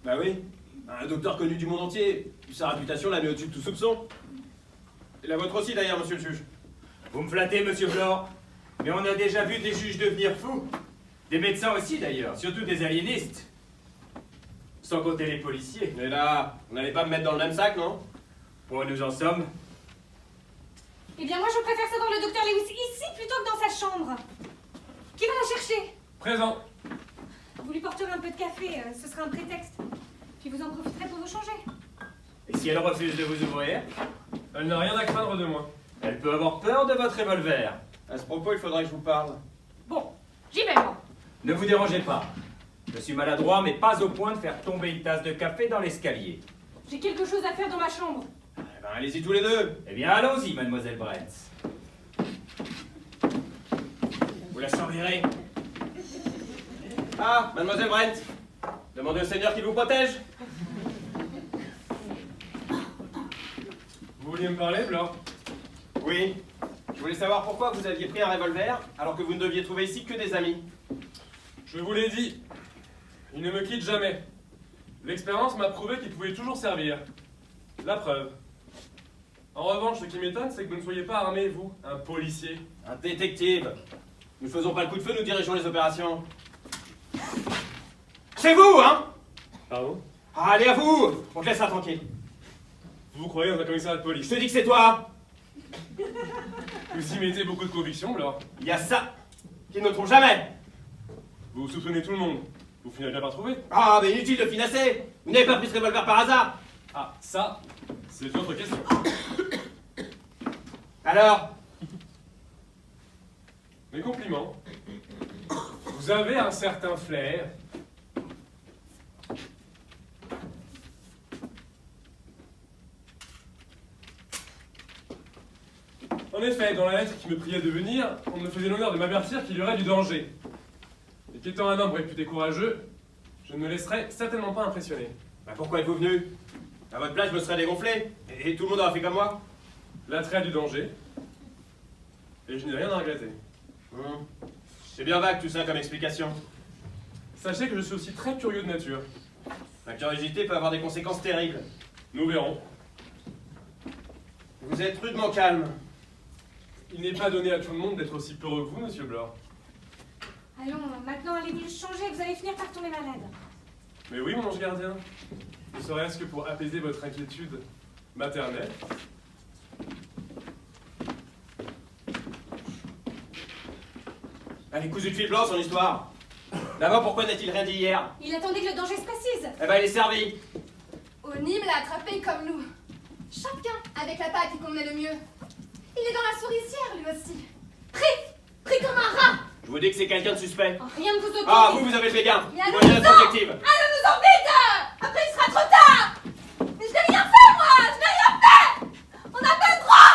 Bah oui. Un docteur connu du monde entier. Sa réputation l'a mis au-dessus de tout soupçon. Et la vôtre aussi d'ailleurs, monsieur le juge. Vous me flattez, monsieur Blore. Mais on a déjà vu des juges devenir fous. Des médecins aussi, d'ailleurs. Surtout des aliénistes. Sans compter les policiers. Mais là, vous n'allez pas me mettre dans le même sac, non? Pour où nous en sommes? Eh bien, moi, je préfère savoir le docteur Lewis ici plutôt que dans sa chambre. Qui va la chercher? Présent. Vous lui porterez un peu de café, ce sera un prétexte. Puis vous en profiterez pour vous changer. Et si elle refuse de vous ouvrir? Elle n'a rien à craindre de moi. Elle peut avoir peur de votre revolver. À ce propos, il faudrait que je vous parle. Bon, j'y vais, moi. Ne vous dérangez pas. Je suis maladroit, mais pas au point de faire tomber une tasse de café dans l'escalier. J'ai quelque chose à faire dans ma chambre. Eh ben, allez-y tous les deux. Eh bien, allons-y, mademoiselle Brent. Vous la surveillerez. Ah, mademoiselle Brent. Demandez au Seigneur qu'il vous protège. Vous vouliez me parler, Blore? Oui. Je voulais savoir pourquoi vous aviez pris un revolver alors que vous ne deviez trouver ici que des amis. Je vous l'ai dit. Il ne me quitte jamais. L'expérience m'a prouvé qu'il pouvait toujours servir. La preuve. En revanche, ce qui m'étonne, c'est que vous ne soyez pas armé, vous, un policier. Un détective. Nous faisons pas le coup de feu, nous dirigeons les opérations. C'est vous, hein? Pardon? Ah, allez à vous. On te laissera tranquille. Vous croyez dans un commissariat de police? Je te dis que c'est toi. Vous y mettez beaucoup de conviction, Blore. Il y a ça qu'ils ne trouvent jamais. Vous soupçonnez tout le monde. Vous finirez bien par trouver. Ah, mais inutile de finasser. Vous n'avez pas pris ce revolver par hasard. Ah, ça, c'est une autre question. Alors? Mes compliments. Vous avez un certain flair. En effet, dans la lettre qui me priait de venir, on me faisait l'honneur de m'avertir qu'il y aurait du danger. Et qu'étant un homme réputé courageux, je ne me laisserais certainement pas impressionner. Bah pourquoi êtes-vous venu? À votre place, je me serais dégonflé. Et tout le monde aurait fait comme moi. L'attrait du danger. Et je n'ai rien à regretter. C'est bien vague tout ça comme explication. Sachez que je suis aussi très curieux de nature. La curiosité peut avoir des conséquences terribles. Nous verrons. Vous êtes rudement calme. Il n'est pas donné à tout le monde d'être aussi peureux que vous, monsieur Blore. Allons, maintenant allez-y changer, vous allez finir par tomber malade. Mais oui, mon ange gardien. Ne serait-ce que pour apaiser votre inquiétude maternelle. Elle est cousue de fil blanc, son histoire. D'abord, pourquoi n'a-t-il rien dit hier? Il attendait que le danger se précise. Eh ben, il est servi. Onim l'a attrapé comme nous. Chacun avec la patte qui convenait le mieux. Il est dans la souricière, lui aussi. Pris comme un rat. Je vous dis que c'est quelqu'un de suspect. Oh, rien ne vous oblige. Ah, vous avez le béguin. Mais allons-nous-en. Voyez notre objectif. Allons-nous en vite. Après, il sera trop tard. Mais je n'ai rien fait, moi. Je n'ai rien fait. On n'a pas le droit.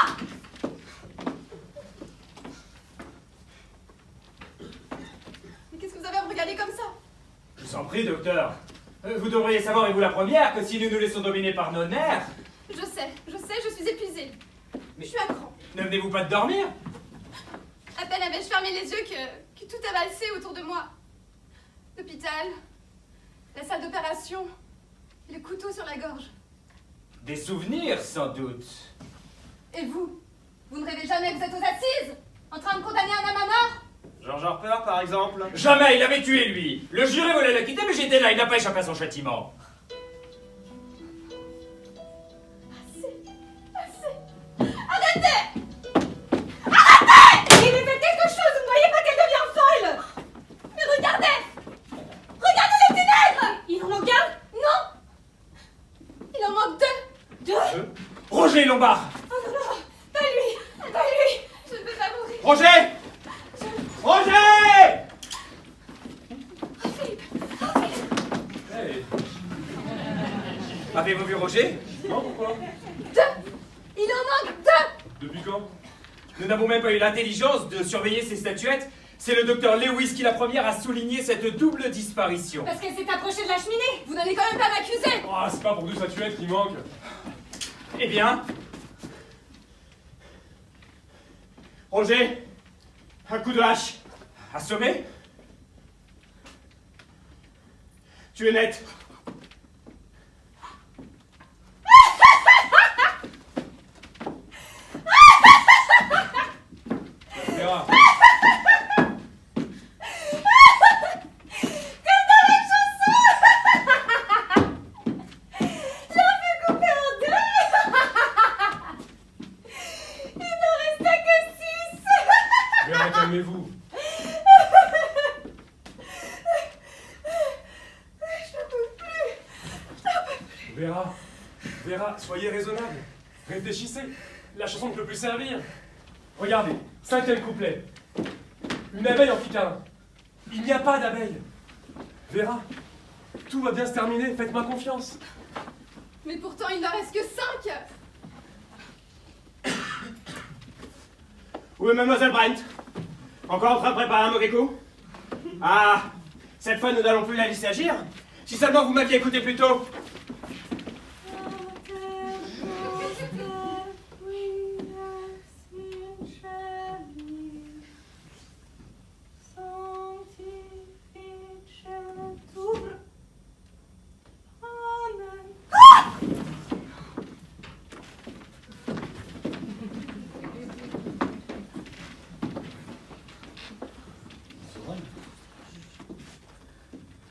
Mais qu'est-ce que vous avez à me regarder comme ça? Je vous en prie, docteur. Vous devriez savoir, et vous la première, que si nous nous laissons dominer par nos nerfs... Je sais, je suis épuisée. Mais- Je suis à cran. Ne venez-vous pas de dormir? À peine avais-je fermé les yeux que tout a valsé autour de moi. L'hôpital, la salle d'opération, et le couteau sur la gorge. Des souvenirs, sans doute. Et vous? Vous ne rêvez jamais que vous êtes aux assises? En train de condamner un homme à mort? George Harper, par exemple. Jamais, il avait tué, lui. Le juré voulait la quitter, mais j'étais là, il n'a pas échappé à son châtiment. Arrêtez! Il lui fait quelque chose, vous ne voyez pas qu'elle devient folle? Mais regardez! Regardez les ténèbres! Il en manque un? Non! Il en manque deux! Roger Lombard! Oh non, non, pas lui, pas lui. Je ne peux pas mourir. Roger! Roger! Hey. Avez-vous vu Roger? Non, pourquoi? Deux! Il en manque deux! Depuis quand? Nous n'avons même pas eu l'intelligence de surveiller ces statuettes. C'est le docteur Lewis qui, la première, a souligné cette double disparition. Parce qu'elle s'est approchée de la cheminée. Vous n'allez quand même pas m'accuser! Oh, c'est pas pour deux statuettes qui manquent. Eh bien... Roger! Un coup de hache! Assommé? Tu es net! On verra. Vera, calmez-vous. Je peux soyez raisonnable. Réfléchissez. La chanson ne peut plus servir. Regardez, 5e couplet. Une abeille en pique un. Il n'y a pas d'abeille. Vera, tout va bien se terminer, faites-moi confiance. Mais pourtant, il n'en reste que 5. Où est Mademoiselle Brent? Encore en train de préparer un mauvais coup? Ah, cette fois nous n'allons plus la laisser agir. Si seulement vous m'aviez écouté plus tôt.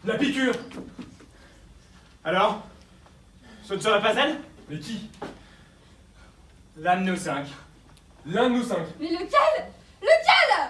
La piqûre. Alors? Ce ne serait pas elle? Mais qui? L'un de nous 5. L'un de nous 5. Mais lequel? Lequel?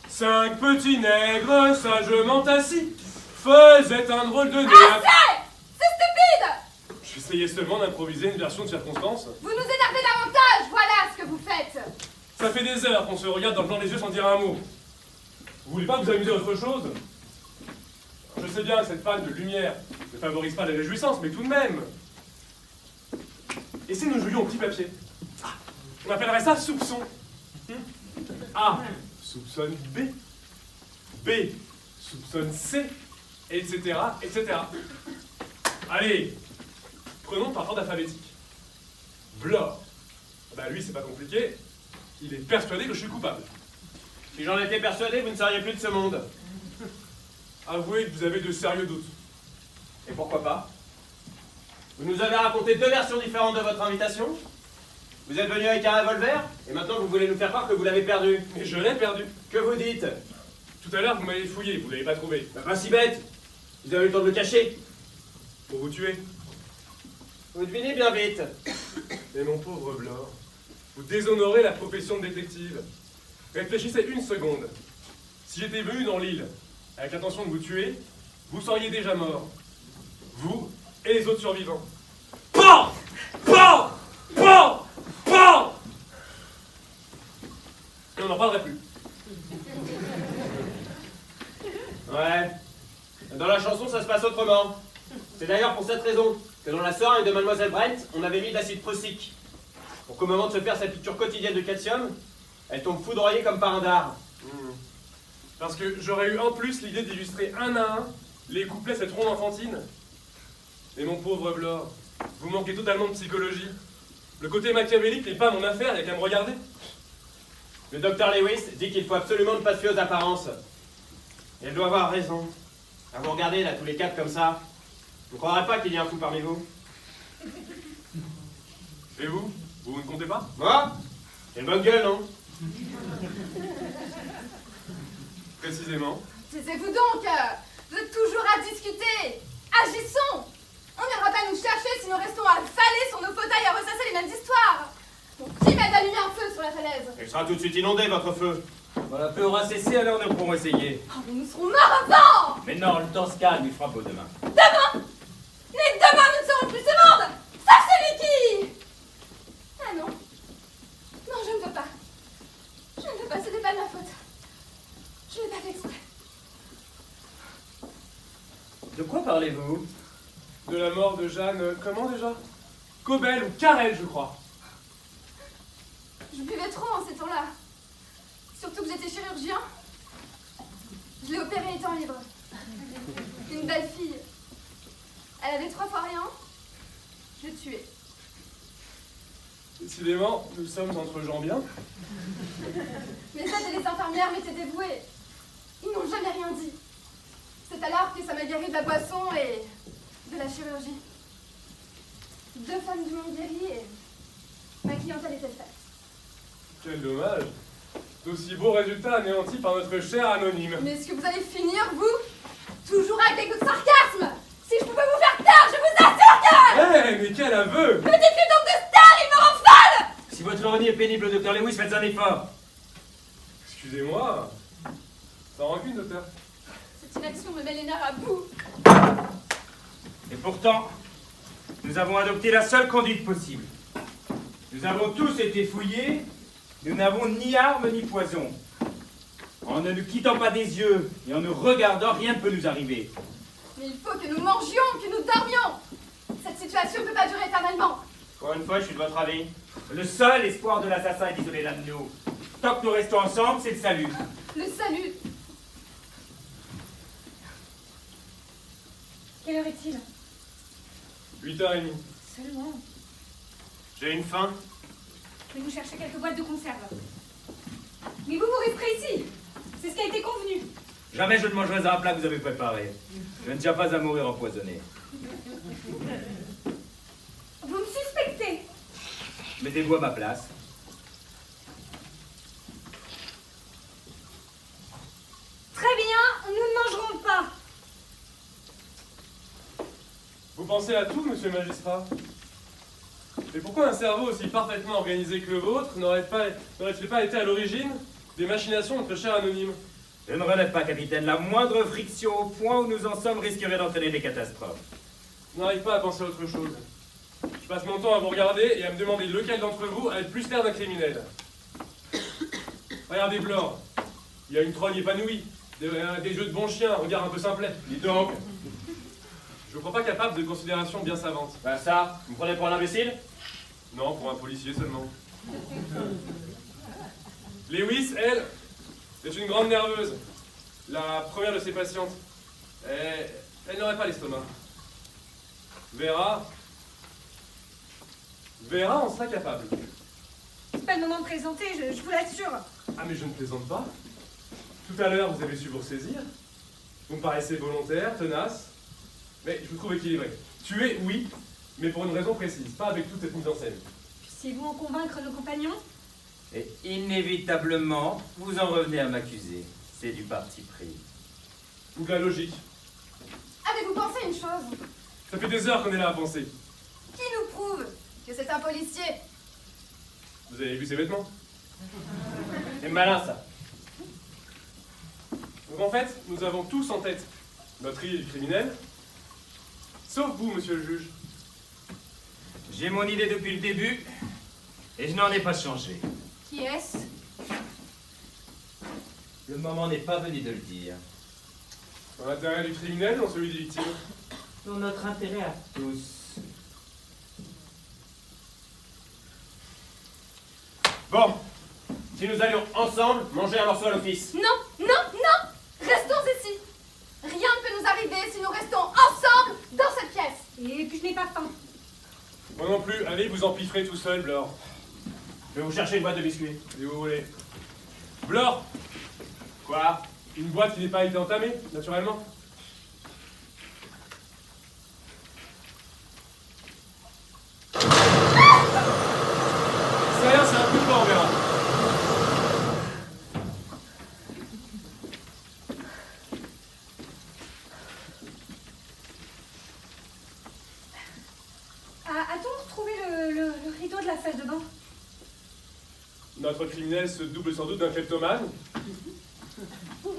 Cinq petits nègres sagement assis faisaient un drôle de nez. Assez! C'est stupide! J'essayais seulement d'improviser une version de circonstance. Vous nous énervez davantage, voilà ce que vous faites! Ça fait des heures qu'on se regarde dans le blanc des yeux sans dire un mot. Vous voulez pas vous amuser à autre chose? Je sais bien que cette panne de lumière ne favorise pas les réjouissances, mais tout de même. Et si nous jouions au petit papier? On appellerait ça soupçon. A soupçonne B. B soupçonne C, etc., etc. Allez, prenons par ordre alphabétique. Blore. Bah lui, c'est pas compliqué. Il est persuadé que je suis coupable. Si j'en étais persuadé, vous ne seriez plus de ce monde. Avouez que vous avez de sérieux doutes. Et pourquoi pas? Vous nous avez raconté 2 versions différentes de votre invitation. Vous êtes venu avec un revolver, et maintenant vous voulez nous faire croire que vous l'avez perdu. Mais je l'ai perdu. Que vous dites? Tout à l'heure, vous m'avez fouillé, vous l'avez pas trouvé. Bah, pas si bête. Vous avez eu le temps de le cacher. Pour vous tuer. Vous devinez bien vite. Mais mon pauvre Blore, vous déshonorez la profession de détective. Réfléchissez une seconde. Si j'étais venu dans l'île avec l'intention de vous tuer, vous seriez déjà mort. Vous et les autres survivants. PAN! PAN! PAN! PAN! Et on n'en parlerait plus. Ouais. Dans la chanson, ça se passe autrement. C'est d'ailleurs pour cette raison que dans la seringue de Mademoiselle Brent, on avait mis de l'acide prussique. Pour qu'au moment de se faire sa piqûre quotidienne de calcium, elle tombe foudroyée comme par un dard. Parce que j'aurais eu en plus l'idée d'illustrer un à un les couplets de cette ronde enfantine. Et mon pauvre Blore, vous manquez totalement de psychologie. Le côté machiavélique n'est pas mon affaire, il n'y a qu'à me regarder. Le docteur Lewis dit qu'il faut absolument ne pas se fier aux apparences. Et elle doit avoir raison. À vous regarder là, tous les 4 comme ça, vous ne croirez pas qu'il y a un fou parmi vous? Et vous? Vous ne comptez pas? Moi? J'ai une bonne gueule, non? Précisément. Taisez-vous donc! Vous êtes toujours à discuter! Agissons! On ne viendra pas nous chercher si nous restons à faller sur nos fauteuils à ressasser les mêmes histoires! Bon, qui m'aide à allumer un feu sur la falaise? Il sera tout de suite inondé, votre feu. Voilà, peu aura cessé, alors nous pourrons essayer. Oh, mais nous serons morts avant! Mais non, le temps se calme, il fera beau demain. Demain! Mais demain, nous ne serons plus ce monde! Sauf celui qui... Ah non. Non, je ne veux pas. Je ne veux pas, ce n'est quoi parlez-vous? De la mort de Jeanne, comment déjà? Cobel ou Carrel, je crois. Je buvais trop en ces temps-là. Surtout que j'étais chirurgien. Je l'ai opérée étant libre. Une belle fille. Elle avait 3 fois rien. Je l'ai tuée. Décidément, nous sommes entre gens bien. Les aides et les infirmières m'étaient dévouées. Ils n'ont jamais rien dit. C'est alors que ça m'a guéri de la boisson et de la chirurgie. 2 femmes du monde guéries et ma clientèle était faite. Quel dommage. D'aussi beaux résultats anéantis par notre cher anonyme. Mais est-ce que vous allez finir, vous? Toujours avec des coups de sarcasme! Si je pouvais vous faire taire, je vous assure que... Eh, mais quel aveu! Petite donc de star, il me rend folle! Si votre ironie est pénible, docteur Lewis, faites un effort. Excusez-moi. Sans rancune, docteur. Cette inaction me met les nerfs à bout. Et pourtant, nous avons adopté la seule conduite possible. Nous avons tous été fouillés, nous n'avons ni armes ni poison. En ne nous quittant pas des yeux et en nous regardant, rien ne peut nous arriver. Mais il faut que nous mangions, que nous dormions. Cette situation ne peut pas durer éternellement. Encore une fois, je suis de votre avis. Le seul espoir de l'assassin est d'isoler l'un de nous. Tant que nous restons ensemble, c'est le salut. Le salut. Quelle heure est-il? 8h30. Seulement. J'ai une faim. Je vais vous chercher quelques boîtes de conserve. Mais vous resterez ici. C'est ce qui a été convenu. Jamais je ne mangerai un plat que vous avez préparé. Je ne tiens pas à mourir empoisonné. Vous me suspectez. Mettez-vous à ma place. Très bien, nous ne mangerons pas. Vous pensez à tout, monsieur le magistrat? Mais pourquoi un cerveau aussi parfaitement organisé que le vôtre n'aurait-il pas été à l'origine des machinations de notre cher anonyme? Je ne relève pas, capitaine. La moindre friction au point où nous en sommes risquerait d'entraîner des catastrophes. Je n'arrive pas à penser à autre chose. Je passe mon temps à vous regarder et à me demander lequel d'entre vous a le plus l'air d'un criminel. Regardez Blore. Il a une trogne épanouie. Des jeux de bon chien, regard un peu simplet. Dis donc. Je ne crois pas capable de considérations bien savantes. Ben ça, vous me prenez pour un imbécile? Non, pour un policier seulement. Lewis, elle, est une grande nerveuse. La première de ses patientes. Elle n'aurait pas l'estomac. Vera en serait capable. C'est pas le moment de présenter, je vous l'assure. Ah mais je ne plaisante pas. Tout à l'heure, vous avez su vous ressaisir. Vous me paraissez volontaire, tenace. Mais je vous trouve équilibré. Tuer, oui, mais pour une raison précise, pas avec toute cette mise en scène. Puissiez-vous en convaincre nos compagnons? Et inévitablement, vous en revenez à m'accuser. C'est du parti pris. Ou de la logique. Avez-vous pensé une chose? Ça fait des heures qu'on est là à penser. Qui nous prouve que c'est un policier? Vous avez vu ses vêtements? C'est malin ça. Donc en fait, nous avons tous en tête notre idée du criminel, sauf vous, monsieur le juge. J'ai mon idée depuis le début, et je n'en ai pas changé. Qui est-ce? Le moment n'est pas venu de le dire. Dans l'intérêt du criminel, dans celui des victimes. Dans notre intérêt à tous. Bon, si nous allions ensemble manger un morceau à l'office. Non, non, non! Restons ici! Rien ne peut nous arriver si nous restons ensemble dans cette pièce! Et puis je n'ai pas faim. Moi non plus, allez vous empiffrer tout seul, Blore. Je vais vous chercher une boîte de biscuits. Si vous voulez. Blore! Quoi? Une boîte qui n'est pas été entamée, naturellement. C'est rien, c'est un coup de vent, on verra. A-t-on retrouvé le rideau de la salle de bain? Notre criminel se double sans doute d'un kleptomane. Oh,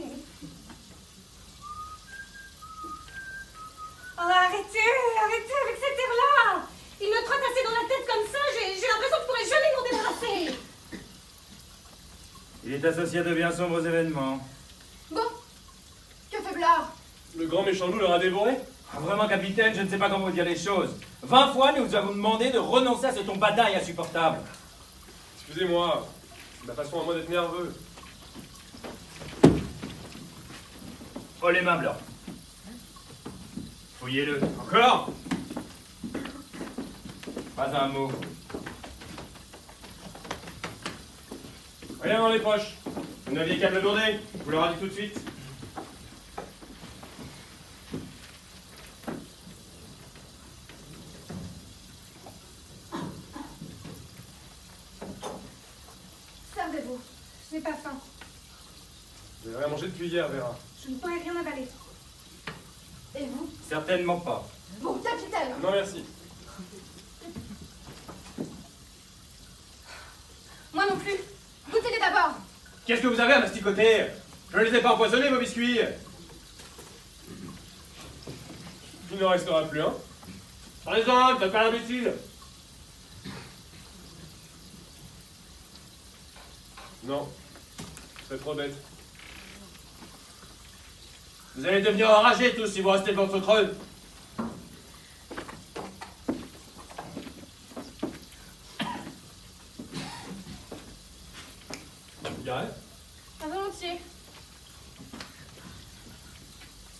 arrêtez avec cet air-là! Il me trotte assez dans la tête comme ça, j'ai l'impression que je pourrais jamais m'en débarrasser! Il est associé à de bien sombres événements. Bon, que fait Blore? Le grand méchant loup l'aura dévoré. Ah, vraiment, capitaine, je ne sais pas comment vous dire les choses. 20 fois, nous vous avons demandé de renoncer à ce ton badin et insupportable. Excusez-moi, c'est ma façon à moi d'être nerveux. Oh, les mains blancs. Fouillez-le. Encore? Pas un mot. Rien dans les poches. Vous n'aviez qu'à me le demander. Je vous l'aurais dit tout de suite. Servez-vous. Je n'ai pas faim. Vous n'avez rien mangé depuis hier, Vera. Je ne pourrais rien avaler. Et vous? Certainement pas. Bon, capitaine! Non, merci. Moi non plus. Goûtez-les d'abord. Qu'est-ce que vous avez à masticoter? Je ne les ai pas empoisonnés, vos biscuits. Il n'en restera plus un. Prenez-en, faites pas l'imbécile. Non. C'est trop bête. Vous allez devenir enragés tous si vous restez devant votre creux. Cigarette? Pas volontiers.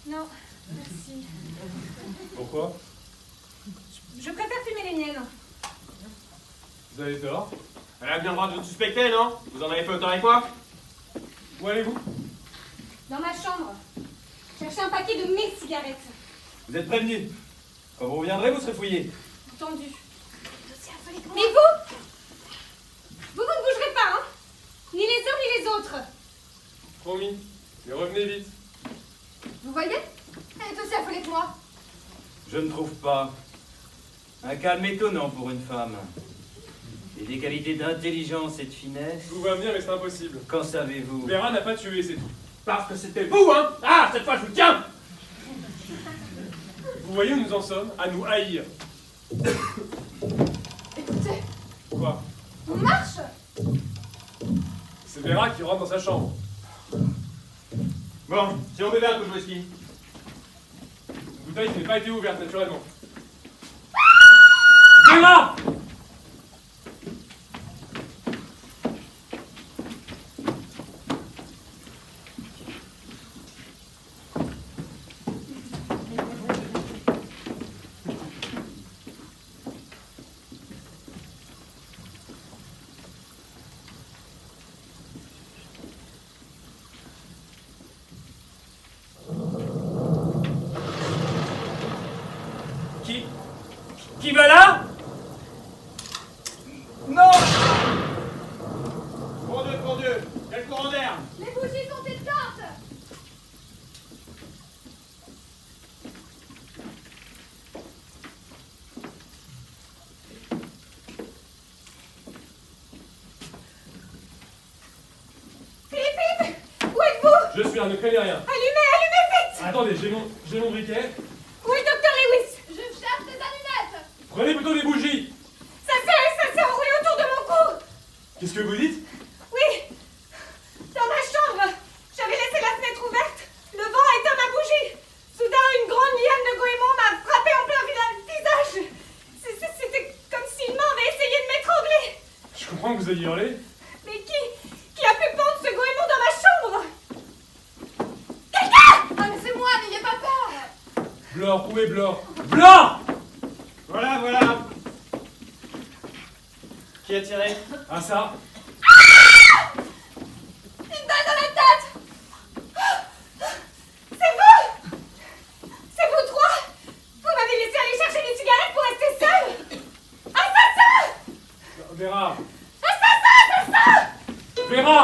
Non, merci. Pourquoi? Je préfère fumer les miennes. Vous avez tort. Elle a bien le droit de vous suspecter, non? Vous en avez fait autant avec moi? Où allez-vous? Dans ma chambre. Chercher un paquet de mes cigarettes. Vous êtes prévenus. Quand vous reviendrez, vous serez fouillés. Entendu. Mais vous? Vous ne bougerez pas, hein? Ni les uns ni les autres. Promis. Mais revenez vite. Vous voyez? Elle est aussi affolée que moi. Je ne trouve pas. Un calme étonnant pour une femme. Et des qualités d'intelligence et de finesse. Tout va bien, mais c'est impossible. Qu'en savez-vous? Vera n'a pas tué, c'est tout. Parce que c'était vous, hein? Ah, cette fois, je vous tiens! Vous voyez où nous en sommes? À nous haïr. Écoutez, Quoi? on marche! C'est Vera qui rentre dans sa chambre. Bon, si on buvait un coup de whisky. Bouteille qui n'a pas été ouverte, naturellement. Vera! Qui va là? Non! Mon Dieu, quel courant d'air! Les bougies sont éteintes! Philippe! Où êtes-vous? Je suis là, ne craignez rien. Allumez vite! Attendez, j'ai mon briquet. Où est Dr Lewis? Je cherche des allumettes! Prenez plutôt des bougies. Ça s'est enroulé autour de mon cou! Qu'est-ce que vous dites? Oui! Dans ma chambre! J'avais laissé la fenêtre ouverte. Le vent a éteint ma bougie. Soudain, une grande liane de goémon m'a frappé en plein visage. C'était comme s'il m'avait essayé de m'étrangler. Je comprends que vous ayez hurlé. Mais qui a pu pendre ce goémon dans ma chambre? Quelqu'un! Ah, mais c'est moi, n'ayez pas peur! Blore, où est Blore? Blore! Voilà. Qui a tiré? Ah ça? Une balle dans la tête! C'est vous! C'est vous trois! Vous m'avez laissé aller chercher des cigarettes pour rester seule! Assassin! Vera! Assassin! Vera!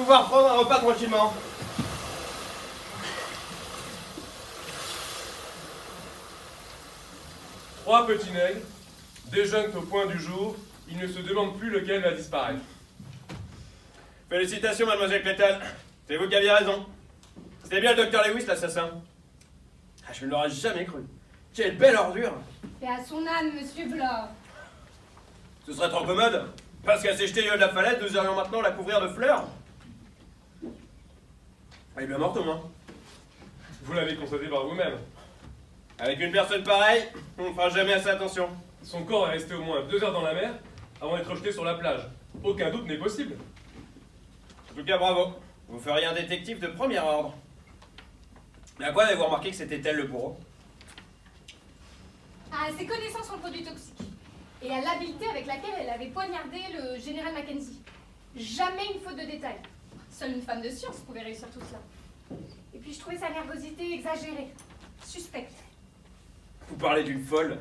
pouvoir prendre un repas tranquillement. Trois petits nègres déjeunent au point du jour. Ils ne se demandent plus lequel va disparaître. Félicitations, mademoiselle Clayton. C'est vous qui aviez raison. C'était bien le docteur Lewis, l'assassin. Ah, je ne l'aurais jamais cru. Quelle belle ordure. Et à son âme, monsieur Blore. Ce serait trop commode. Parce qu'à s'est jetée au haut de la falaise, nous irions maintenant la couvrir de fleurs. Elle est bien morte au moins. Vous l'avez constaté par vous-même. Avec une personne pareille, on ne fera jamais assez attention. Son corps est resté au moins 2 heures dans la mer avant d'être jeté sur la plage. Aucun doute n'est possible. En tout cas, bravo. Vous feriez un détective de premier ordre. Mais à quoi avez-vous remarqué que c'était elle le bourreau? À ses connaissances en produits toxiques. Et à l'habileté avec laquelle elle avait poignardé le général Mackenzie. Jamais une faute de détail. Seule une femme de science pouvait réussir tout cela. Et puis je trouvais sa nervosité exagérée, suspecte. Vous parlez d'une folle.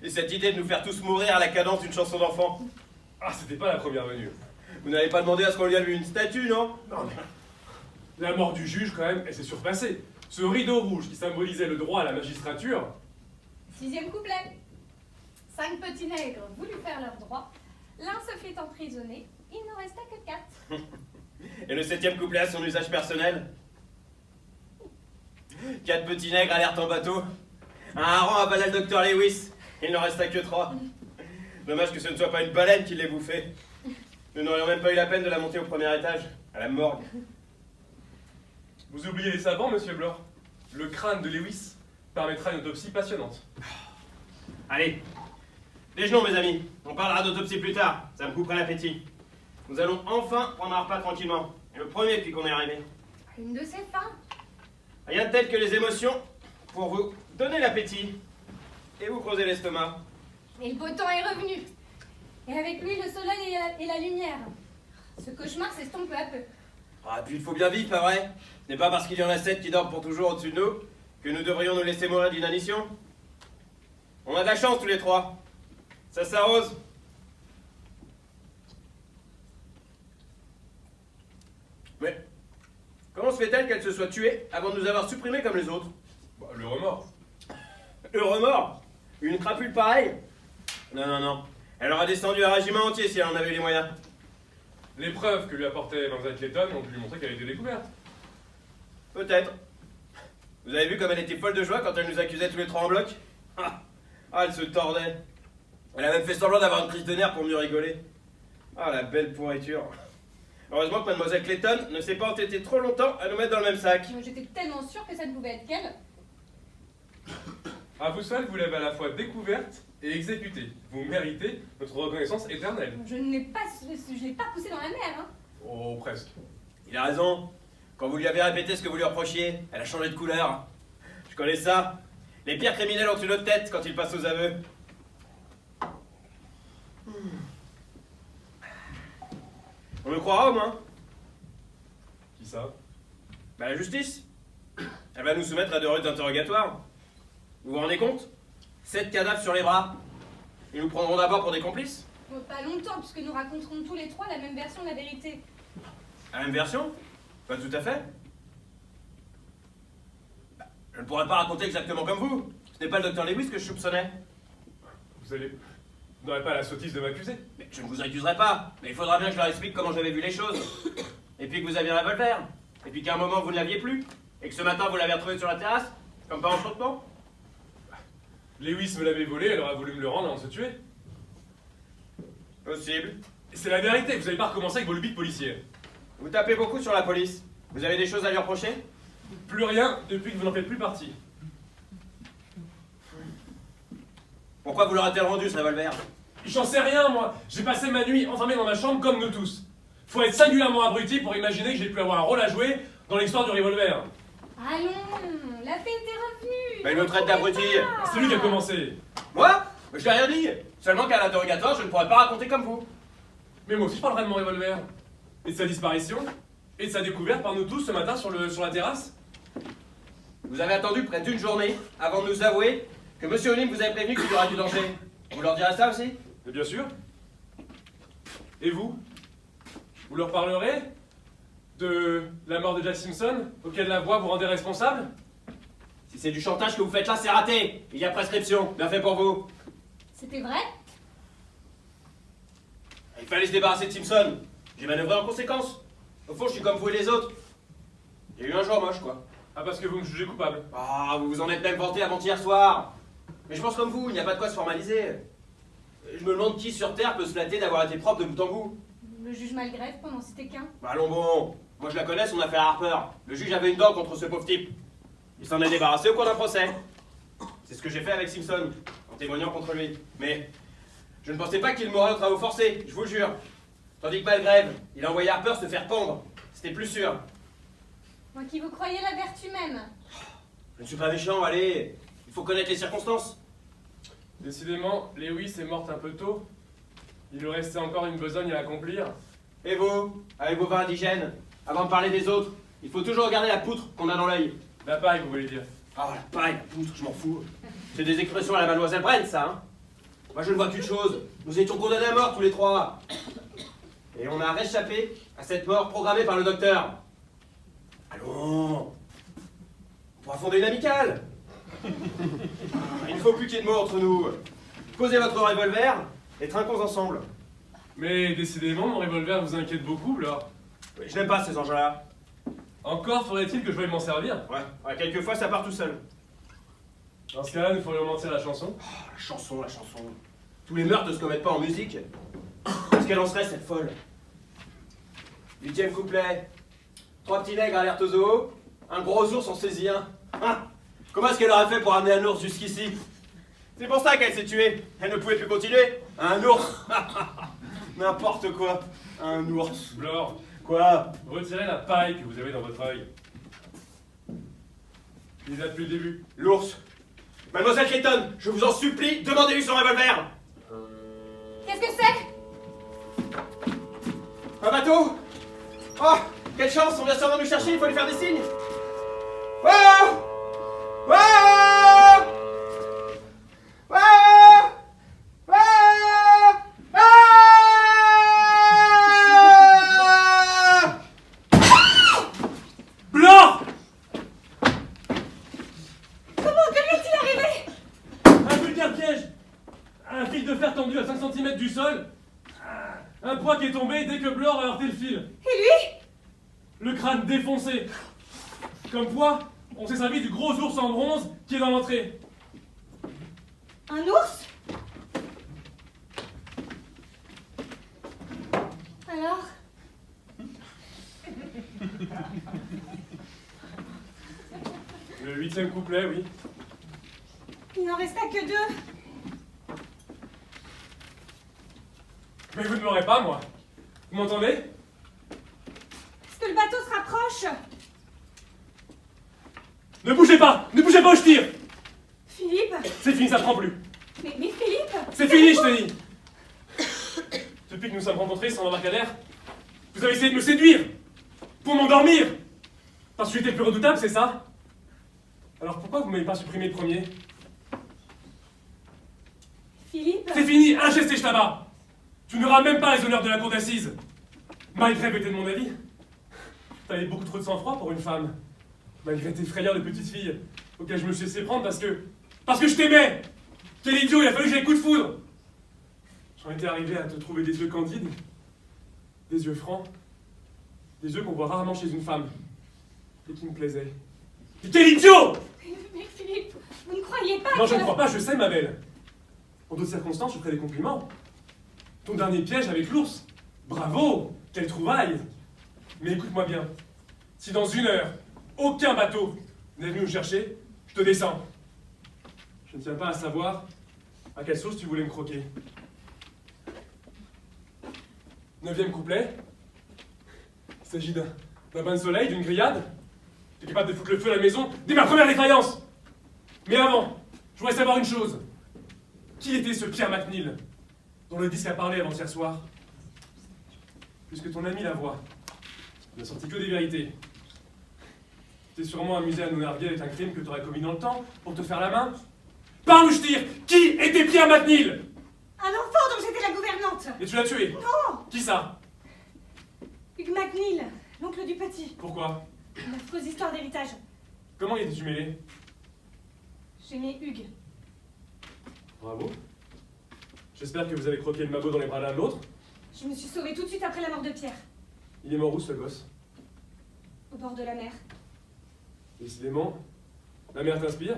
Et cette idée de nous faire tous mourir à la cadence d'une chanson d'enfant. Ah, c'était pas la première venue. Vous n'avez pas demandé à ce qu'on lui allume une statue, non? Non, mais la mort du juge, quand même, elle s'est surpassée. Ce rideau rouge qui symbolisait le droit à la magistrature. 6e couplet. 5 petits nègres voulurent faire leur droit. L'un se fit emprisonner. Il n'en resta que 4. Et le 7e couplet à son usage personnel. 4 petits nègres alerte en bateau. Un hareng avala le docteur Lewis. Il n'en resta que 3. Dommage que ce ne soit pas une baleine qui l'ait bouffé. Nous n'aurions même pas eu la peine de la monter au premier étage, à la morgue. Vous oubliez les savants, monsieur Blore. Le crâne de Lewis permettra une autopsie passionnante. Allez, déjeunons mes amis. On parlera d'autopsie plus tard. Ça me couperait l'appétit. Nous allons enfin prendre un repas tranquillement. Et le premier depuis qu'on est arrivé. Une de ses fins. Rien de tel que les émotions pour vous donner l'appétit et vous creuser l'estomac. Et le beau temps est revenu. Et avec lui, le soleil et la lumière. Ce cauchemar s'estompe peu à peu. Ah, puis il faut bien vivre, pas vrai? Ce n'est pas parce qu'il y en a 7 qui dorment pour toujours au-dessus de nous que nous devrions nous laisser mourir d'inanition. On a de la chance tous les 3. Ça s'arrose. Mais comment se fait-elle qu'elle se soit tuée avant de nous avoir supprimés comme les autres? Bah, le remords. Le remords? Une crapule pareille? Non, non, non. Elle aurait descendu un régiment entier si elle en avait les moyens. Les preuves que lui apportait Mademoiselle Clayton ont pu lui montrer qu'elle a été découverte. Peut-être. Vous avez vu comme elle était folle de joie quand elle nous accusait tous les 3 en bloc? Ah, elle se tordait. Elle a même fait semblant d'avoir une crise de nerfs pour mieux rigoler. Ah, la belle pourriture. Heureusement que Mademoiselle Clayton ne s'est pas entêtée trop longtemps à nous mettre dans le même sac. J'étais tellement sûre que ça ne pouvait être qu'elle. À vous seul, vous l'avez à la fois découverte et exécutée. Vous méritez notre reconnaissance éternelle. Je ne l'ai pas poussée dans la mer, hein. Oh, presque. Il a raison. Quand vous lui avez répété ce que vous lui reprochiez, elle a changé de couleur. Je connais ça. Les pires criminels ont une autre tête quand ils passent aux aveux. On le croira au moins. Qui ça? Bah la justice. Elle va nous soumettre à de rudes interrogatoires. Vous vous rendez compte? 7 cadavres sur les bras. Ils nous prendront d'abord pour des complices? Bon, pas longtemps, puisque nous raconterons tous les 3 la même version de la vérité. La même version? Pas tout à fait. Bah, je ne pourrais pas raconter exactement comme vous. Ce n'est pas le docteur Lewis que je soupçonnais. Vous n'aurez pas la sottise de m'accuser? Mais je ne vous accuserai pas. Mais il faudra bien que je leur explique comment j'avais vu les choses. Et puis que vous aviez un revolver. Et puis qu'à un moment vous ne l'aviez plus. Et que ce matin vous l'avez retrouvé sur la terrasse. Comme par enchantement. Lewis me l'avait volé, elle aurait voulu me le rendre avant de se tuer. Possible. Et c'est la vérité, vous n'avez pas recommencé avec vos lubies de policier. Vous tapez beaucoup sur la police. Vous avez des choses à lui reprocher? Plus rien depuis que vous n'en faites plus partie. Pourquoi vous leur a-t-elle rendu ce revolver? J'en sais rien, moi. J'ai passé ma nuit enfermé dans ma chambre comme nous tous. Faut être singulièrement abruti pour imaginer que j'ai pu avoir un rôle à jouer dans l'histoire du revolver. Allons, la paix était revenue. Mais il me traite d'abruti. C'est lui qui a commencé. Moi? Je n'ai rien dit. Seulement qu'à l'interrogatoire, je ne pourrais pas raconter comme vous. Mais moi aussi je parlerai de mon revolver. Et de sa disparition. Et de sa découverte par nous tous ce matin sur la terrasse. Vous avez attendu près d'une journée avant de nous avouer que Monsieur Onim vous avait prévenu qu'il y aura du danger. Vous leur direz ça aussi? Mais bien sûr. Et vous? Vous leur parlerez De la mort de Jack Simpson, auquel la voix vous rendait responsable? Si c'est du chantage que vous faites là, c'est raté. Il y a prescription. Bien fait pour vous. C'était vrai? Il fallait se débarrasser de Simpson. J'ai manœuvré en conséquence. Au fond, je suis comme vous et les autres. Il y a eu un jour moche, quoi. Ah, parce que vous me jugez coupable. Ah, vous vous en êtes même vanté avant-hier soir. Mais je pense comme vous, il n'y a pas de quoi se formaliser. Je me demande qui sur Terre peut se flatter d'avoir été propre de bout en bout. Le juge Malgrave pour n'en citer qu'un. Bah allons bon. Moi je la connais, son affaire Harper. Le juge avait une dent contre ce pauvre type. Il s'en est débarrassé au cours d'un procès. C'est ce que j'ai fait avec Simpson, en témoignant contre lui. Mais je ne pensais pas qu'il mourrait aux travaux forcés, je vous le jure. Tandis que Malgrave, il a envoyé Harper se faire pendre. C'était plus sûr. Moi qui vous croyais la vertu même. Je ne suis pas méchant, allez. Il faut connaître les circonstances. Décidément, Lewis est morte un peu tôt. Il lui restait encore une besogne à accomplir. Et vous, avec vos vins indigènes, avant de parler des autres, il faut toujours regarder la poutre qu'on a dans l'œil. La paille, vous voulez dire? Ah, la paille, la poutre, je m'en fous. C'est des expressions à la mademoiselle Brent, ça, hein. Moi, je ne vois qu'une chose. Nous étions condamnés à mort tous les trois. Et on a réchappé à cette mort programmée par le docteur. Allons. On pourra fonder une amicale. Il ne faut plus qu'il y ait de mots entre nous. Posez votre revolver et trinquons ensemble. Mais décidément, mon revolver vous inquiète beaucoup, là. Oui, je n'aime pas ces engins-là. Encore faudrait-il que je veuille m'en servir? Ouais, quelquefois ça part tout seul. Dans ce cas-là, nous ferions mentir la chanson. Oh, la chanson. Tous les meurtres ne se commettent pas en musique. Qu'est-ce qu'elle en serait, cette folle? 8e couplet. 3 petits nègres alertent aux zoo. Un gros ours en saisit un. Hein? Comment est-ce qu'elle aurait fait pour amener un ours jusqu'ici? C'est pour ça qu'elle s'est tuée. Elle ne pouvait plus continuer. Un ours. N'importe quoi. Un ours. Blore, Quoi? retirez la paille que vous avez dans votre œil. Il là depuis le début. L'ours. Mademoiselle Clayton, je vous en supplie, demandez-lui son revolver. Qu'est-ce que c'est? Un bateau? Oh, quelle chance, on vient sûrement nous chercher, il faut lui faire des signes. Wow! Wow! Wow! Wow! Blore! Comment? Que lui est-il arrivé? Un vulgaire piège! Un fil de fer tendu à 5 cm du sol. Un poids qui est tombé dès que Blore a heurté le fil. Et lui? Le crâne défoncé. Comme poids, on s'est servi du gros ours en bronze qui est dans l'entrée. Un ours? Alors? Le 8e couplet, oui. Il n'en resta que 2. Mais vous ne m'aurez pas, moi. Vous m'entendez? Est-ce que le bateau se rapproche? Ne bougez pas! Ne bougez pas ou je tire! Philippe? C'est fini, ça prend plus. Mais Philippe? C'est fini, je te dis! Depuis que nous sommes rencontrés sans l'embarcadère, vous avez essayé de me séduire! Pour m'endormir! Parce que j'étais le plus redoutable, c'est ça? Alors pourquoi vous ne m'avez pas supprimé le premier? Philippe? C'est fini, un geste et je t'abats! Tu n'auras même pas les honneurs de la cour d'assises! Malgré était de mon avis. T'avais beaucoup trop de sang-froid pour une femme. Malgré tes frayeurs de petite fille, auxquelles je me suis laissé prendre parce que je t'aimais! Quel idiot, il a fallu que j'aie le coup de foudre! J'en étais arrivé à te trouver des yeux candides, des yeux francs, des yeux qu'on voit rarement chez une femme, et qui me plaisaient. Et quel idiot! Mais Philippe, vous ne croyez pas Non, que... je ne crois pas, je sais, ma belle. En d'autres circonstances, je ferai des compliments. Ton dernier piège avec l'ours. Bravo! Quelle trouvaille! Mais écoute-moi bien. Si dans 1 heure, aucun bateau n'est venu nous chercher, je te descends. Je ne tiens pas à savoir à quelle sauce tu voulais me croquer. 9e couplet. Il s'agit d'un bain de soleil, d'une grillade. Tu es capable de foutre le feu à la maison dès ma première défaillance. Mais avant, je voudrais savoir une chose. Qui était ce Pierre McNeil dont le disque a parlé avant-hier soir? Puisque ton ami la voit, il n'a sorti que des vérités. Tu t'es sûrement amusé à nous narguer avec un crime que tu aurais commis dans le temps pour te faire la main. Parle ou je tire! Qui était Pierre McNeil? Un enfant dont j'étais la gouvernante. Et tu l'as tué? Non! Qui ça? Hugh McNeil, l'oncle du petit. Pourquoi? Une affreuse histoire d'héritage. Comment y étais-tu mêlé? J'ai mis Hugues. Bravo. J'espère que vous avez croqué le magot dans les bras l'un de l'autre. Je me suis sauvée tout de suite après la mort de Pierre, Il est mort où, ce gosse? au bord de la mer. Décidément, la mer t'inspire.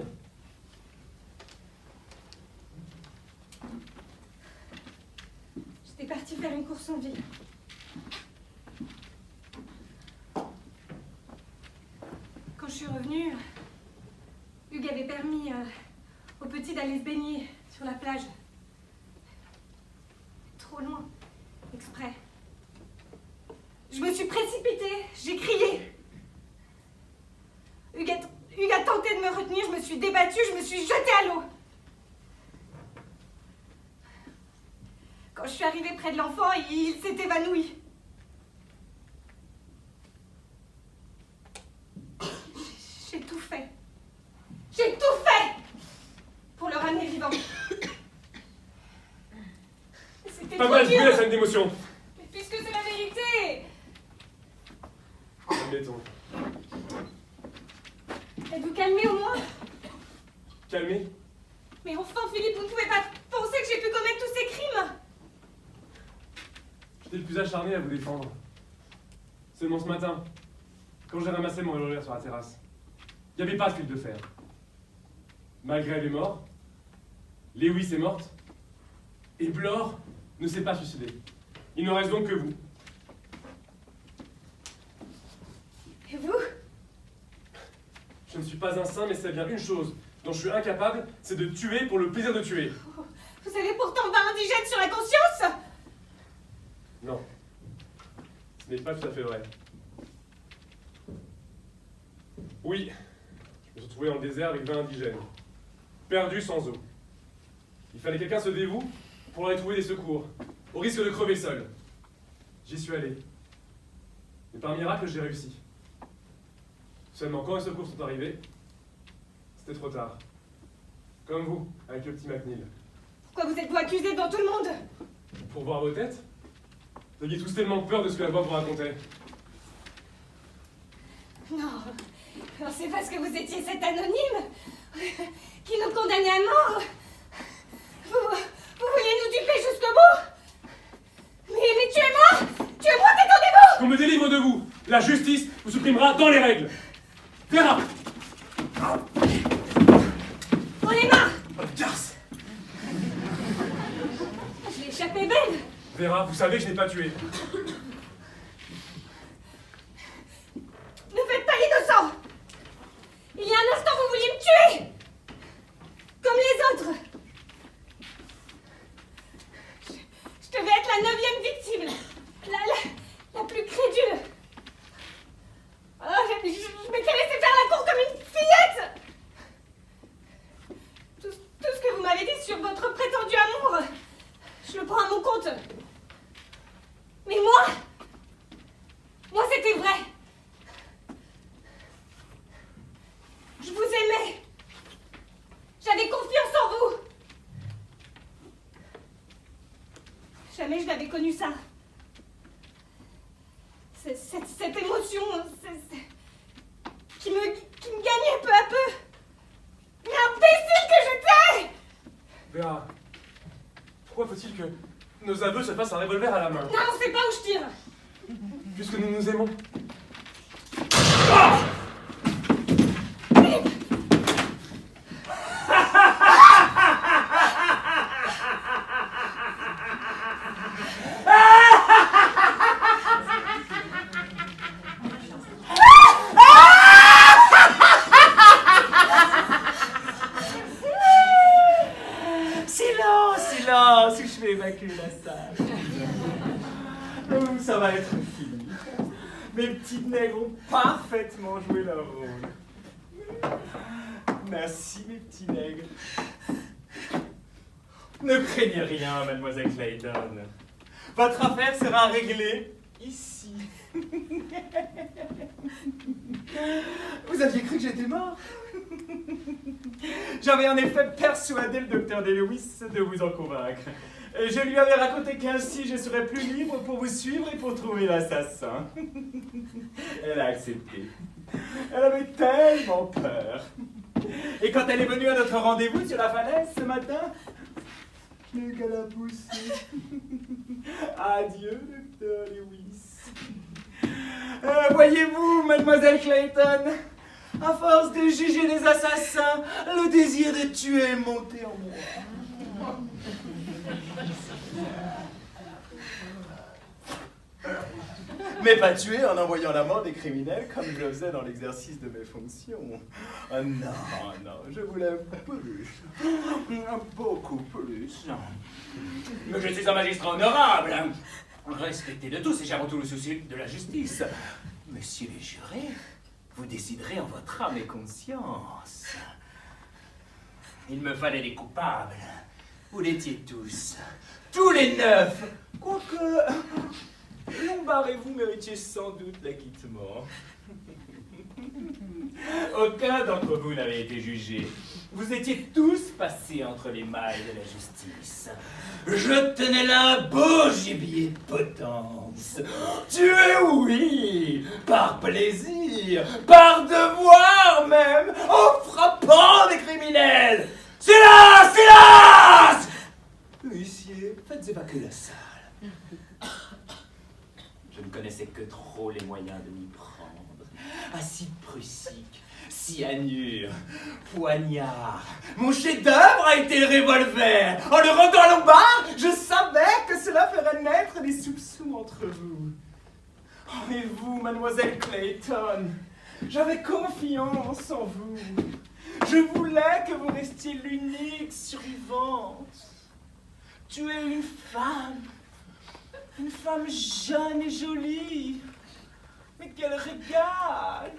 J'étais partie faire une course en ville. Quand je suis revenue, Hugues avait permis au petit d'aller se baigner sur la plage. Trop loin, exprès. Je me suis précipitée, j'ai crié. Hugues a tenté de me retenir, je me suis débattue, je me suis jetée à l'eau. Quand je suis arrivée près de l'enfant, il s'est évanoui. J'ai tout fait. J'ai tout fait pour le ramener vivant. C'était Pas trop mal joué dur. la scène d'émotion. Mais puisque c'est la vérité. Admettons. Êtes-vous calmé au moins? Calmez. Mais enfin, Philippe, vous ne pouvez pas penser que j'ai pu commettre tous ces crimes. J'étais le plus acharné à vous défendre. Seulement ce matin, quand j'ai ramassé mon revolver sur la terrasse, il n'y avait pas de fil de fer. Malgré les morts, Lewis est morte, et Blore ne s'est pas suicidé. Il ne reste donc que vous. Et vous? Je ne suis pas un saint, mais c'est bien une chose dont je suis incapable, c'est de tuer pour le plaisir de tuer. Vous avez pourtant pas indigène sur la conscience? Non. Ce n'est pas tout à fait vrai. Oui, je me suis retrouvé dans le désert avec 20 indigènes, perdus sans eau. Il fallait que quelqu'un se dévoue pour aller trouver des secours, au risque de crever seul. J'y suis allé. Et par miracle, j'ai réussi. Seulement, quand les secours sont arrivés, c'était trop tard. Comme vous, avec le petit McNeil. Pourquoi vous êtes-vous accusé devant tout le monde? Pour voir vos têtes, vous aviez tous tellement peur de ce que la voix vous racontait. Non, non, c'est parce que vous étiez cet anonyme qui nous condamnait à mort. Vous vouliez nous duper jusqu'au bout. Mais tuez-moi! Tuez-moi, détendez-vous! Qu'on me délivre de vous! La justice vous supprimera dans les règles! Vera! On est marre! Garce! Je l'ai échappé belle! Vera, vous savez que je n'ai pas tué. Ne faites pas l'innocent! Il y a un instant, vous vouliez me tuer! Comme les autres! Je devais être la 9e victime! La plus crédule! Oh, je m'étais laissé faire la cour comme une fillette! Tout ce que vous m'avez dit sur votre prétendu amour, je le prends à mon compte. Mais moi c'était vrai. Je vous aimais. J'avais confiance en vous. Jamais je n'avais connu ça. Cette émotion qui me gagnait peu à peu. L'imbécile que j'étais! Vera, pourquoi faut-il que nos aveux se fassent un revolver à la main? Non, c'est pas où je tire. Puisque nous nous aimons. Silence, je vais évacuer la salle. Ça va être fini. Mes petites nègres ont parfaitement joué leur rôle. Merci, mes petits nègres. Ne craignez rien, mademoiselle Clayton. Votre affaire sera réglée ici. Vous aviez cru que j'étais mort? J'avais en effet persuadé le docteur DeLewis de vous en convaincre. Je lui avais raconté qu'ainsi je serais plus libre pour vous suivre et pour trouver l'assassin. Elle a accepté. Elle avait tellement peur. Et quand elle est venue à notre rendez-vous sur la falaise ce matin, plus qu'elle a poussé. Adieu, docteur Lewis. Voyez-vous, mademoiselle Clayton, à force de juger les assassins, le désir de tuer est monté en moi. Mais pas tuer en envoyant la mort des criminels comme je le faisais dans l'exercice de mes fonctions. Oh non, non, je voulais plus. Beaucoup plus. Mais je suis un magistrat honorable. Respecté de tous et j'ai avant tout le souci de la justice. Messieurs les jurés, vous déciderez en votre âme et conscience. Il me fallait des coupables. Vous l'étiez tous. Tous les 9. Quoique, Lombard et vous méritiez sans doute l'acquittement. Aucun d'entre vous n'avait été jugé. Vous étiez tous passés entre les mailles de la justice. Je tenais là un beau gibier de potence. Tuer, oui, par plaisir, par devoir même, en frappant des criminels. Silence, silence! Huissier, faites évacuer la salle. Je ne connaissais que trop les moyens de m'y prendre. Acide prussique, cyanure, poignard. Mon chef-d'œuvre a été le revolver. En le rendant à Lombard, je savais que cela ferait naître des soupçons entre vous. Oh, mais vous, mademoiselle Clayton, j'avais confiance en vous. Je voulais que vous restiez l'unique survivante. Tuer une femme jeune et jolie. Mais quel régal!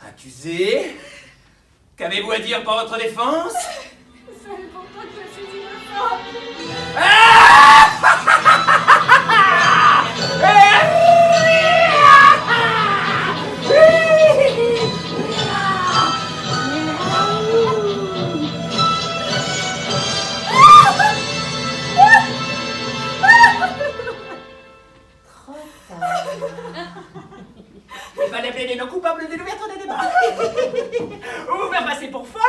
Accusé, qu'avez-vous à dire par votre défense? C'est pourtant que je suis une femme. Il fallait plaider nos coupables de l'ouverture des débats. Ou vous faire passer pour folle.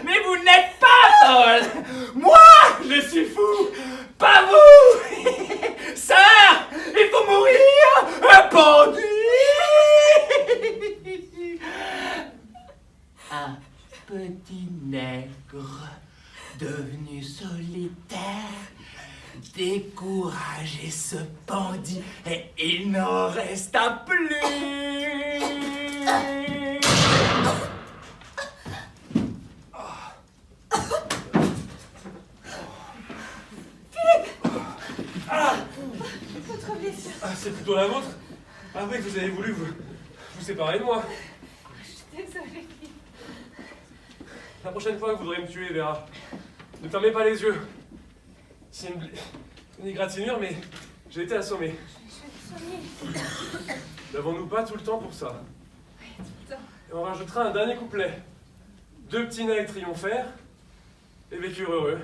Mais vous n'êtes pas folle. Moi, je suis fou. Pas vous. Sœur, il faut mourir. Un pendu. Un petit nègre devenu solitaire. Découragé se pendit et il n'en resta plus. Votre blessure. Ah, c'est plutôt la vôtre. Ah oui, vous avez voulu vous séparer de moi. Je suis désolée. La prochaine fois que vous voudrez me tuer, Vera, ne fermez pas les yeux. C'est une égratignure, mais j'ai été assommé. Je vais te soigner. N'avons-nous pas tout le temps pour ça? Oui, tout le temps. Et on rajoutera un dernier couplet. 2 petits nègres triomphèrent et vécurent heureux.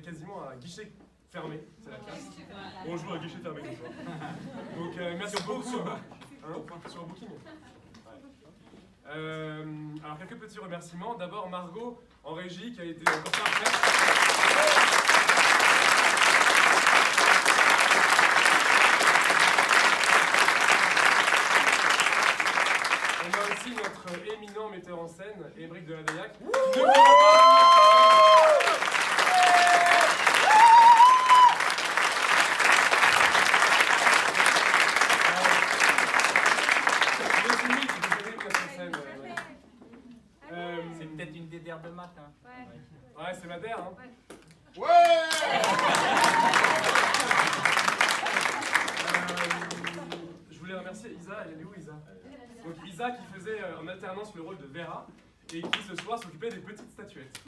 quasiment à guichet fermé, c'est la classe. On joue à guichet fermé ce soir. Donc merci beaucoup. Sur Booking. Alors quelques petits remerciements. D'abord Margot en régie qui a été encore parfaite. On a aussi notre éminent metteur en scène, Émeric de la Daillac. C'est peut-être une DDR de maths. Hein. Ouais, c'est ma DER. Hein. Je voulais remercier Isa. Elle est où, Isa? Donc Isa qui faisait en alternance le rôle de Vera et qui ce soir s'occupait des petites statuettes.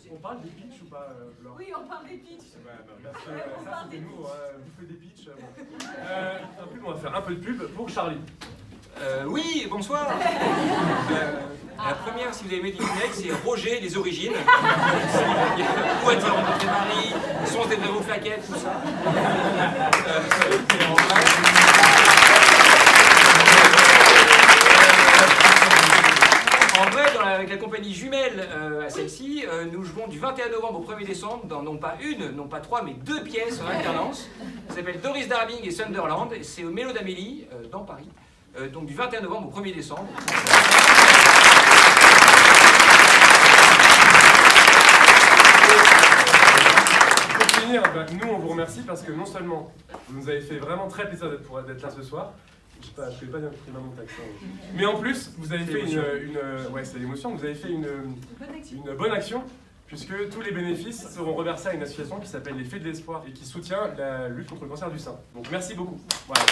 On parle des pitchs ou pas, Laure? Oui, on parle des pitchs. Parce que ça c'était nous, bouffer des pitchs. Bon. En plus, on va faire un peu de pub pour Charlie. Oui, bonsoir. La première, si vous avez aimé Disney, c'est Roger, les origines. Où a-t-il rencontré Marie? Sont des vrais flaquettes, tout ça. En vrai, avec la compagnie jumelle à celle-ci, nous jouons du 21 novembre au 1er décembre dans non pas une, non pas trois, mais 2 pièces en alternance. Ça s'appelle Doris Darling et Sunderland. C'est au Mélo d'Amélie, dans Paris. Donc du 21 novembre au 1er décembre. Pour finir, nous on vous remercie parce que non seulement vous nous avez fait vraiment très plaisir d'être là ce soir, je ne connais pas bien mon accent, mais en plus vous avez fait ouais, c'est l'émotion, vous avez fait une bonne action puisque tous les bénéfices seront reversés à une association qui s'appelle les Fées de l'Espoir et qui soutient la lutte contre le cancer du sein. Donc merci beaucoup. Voilà.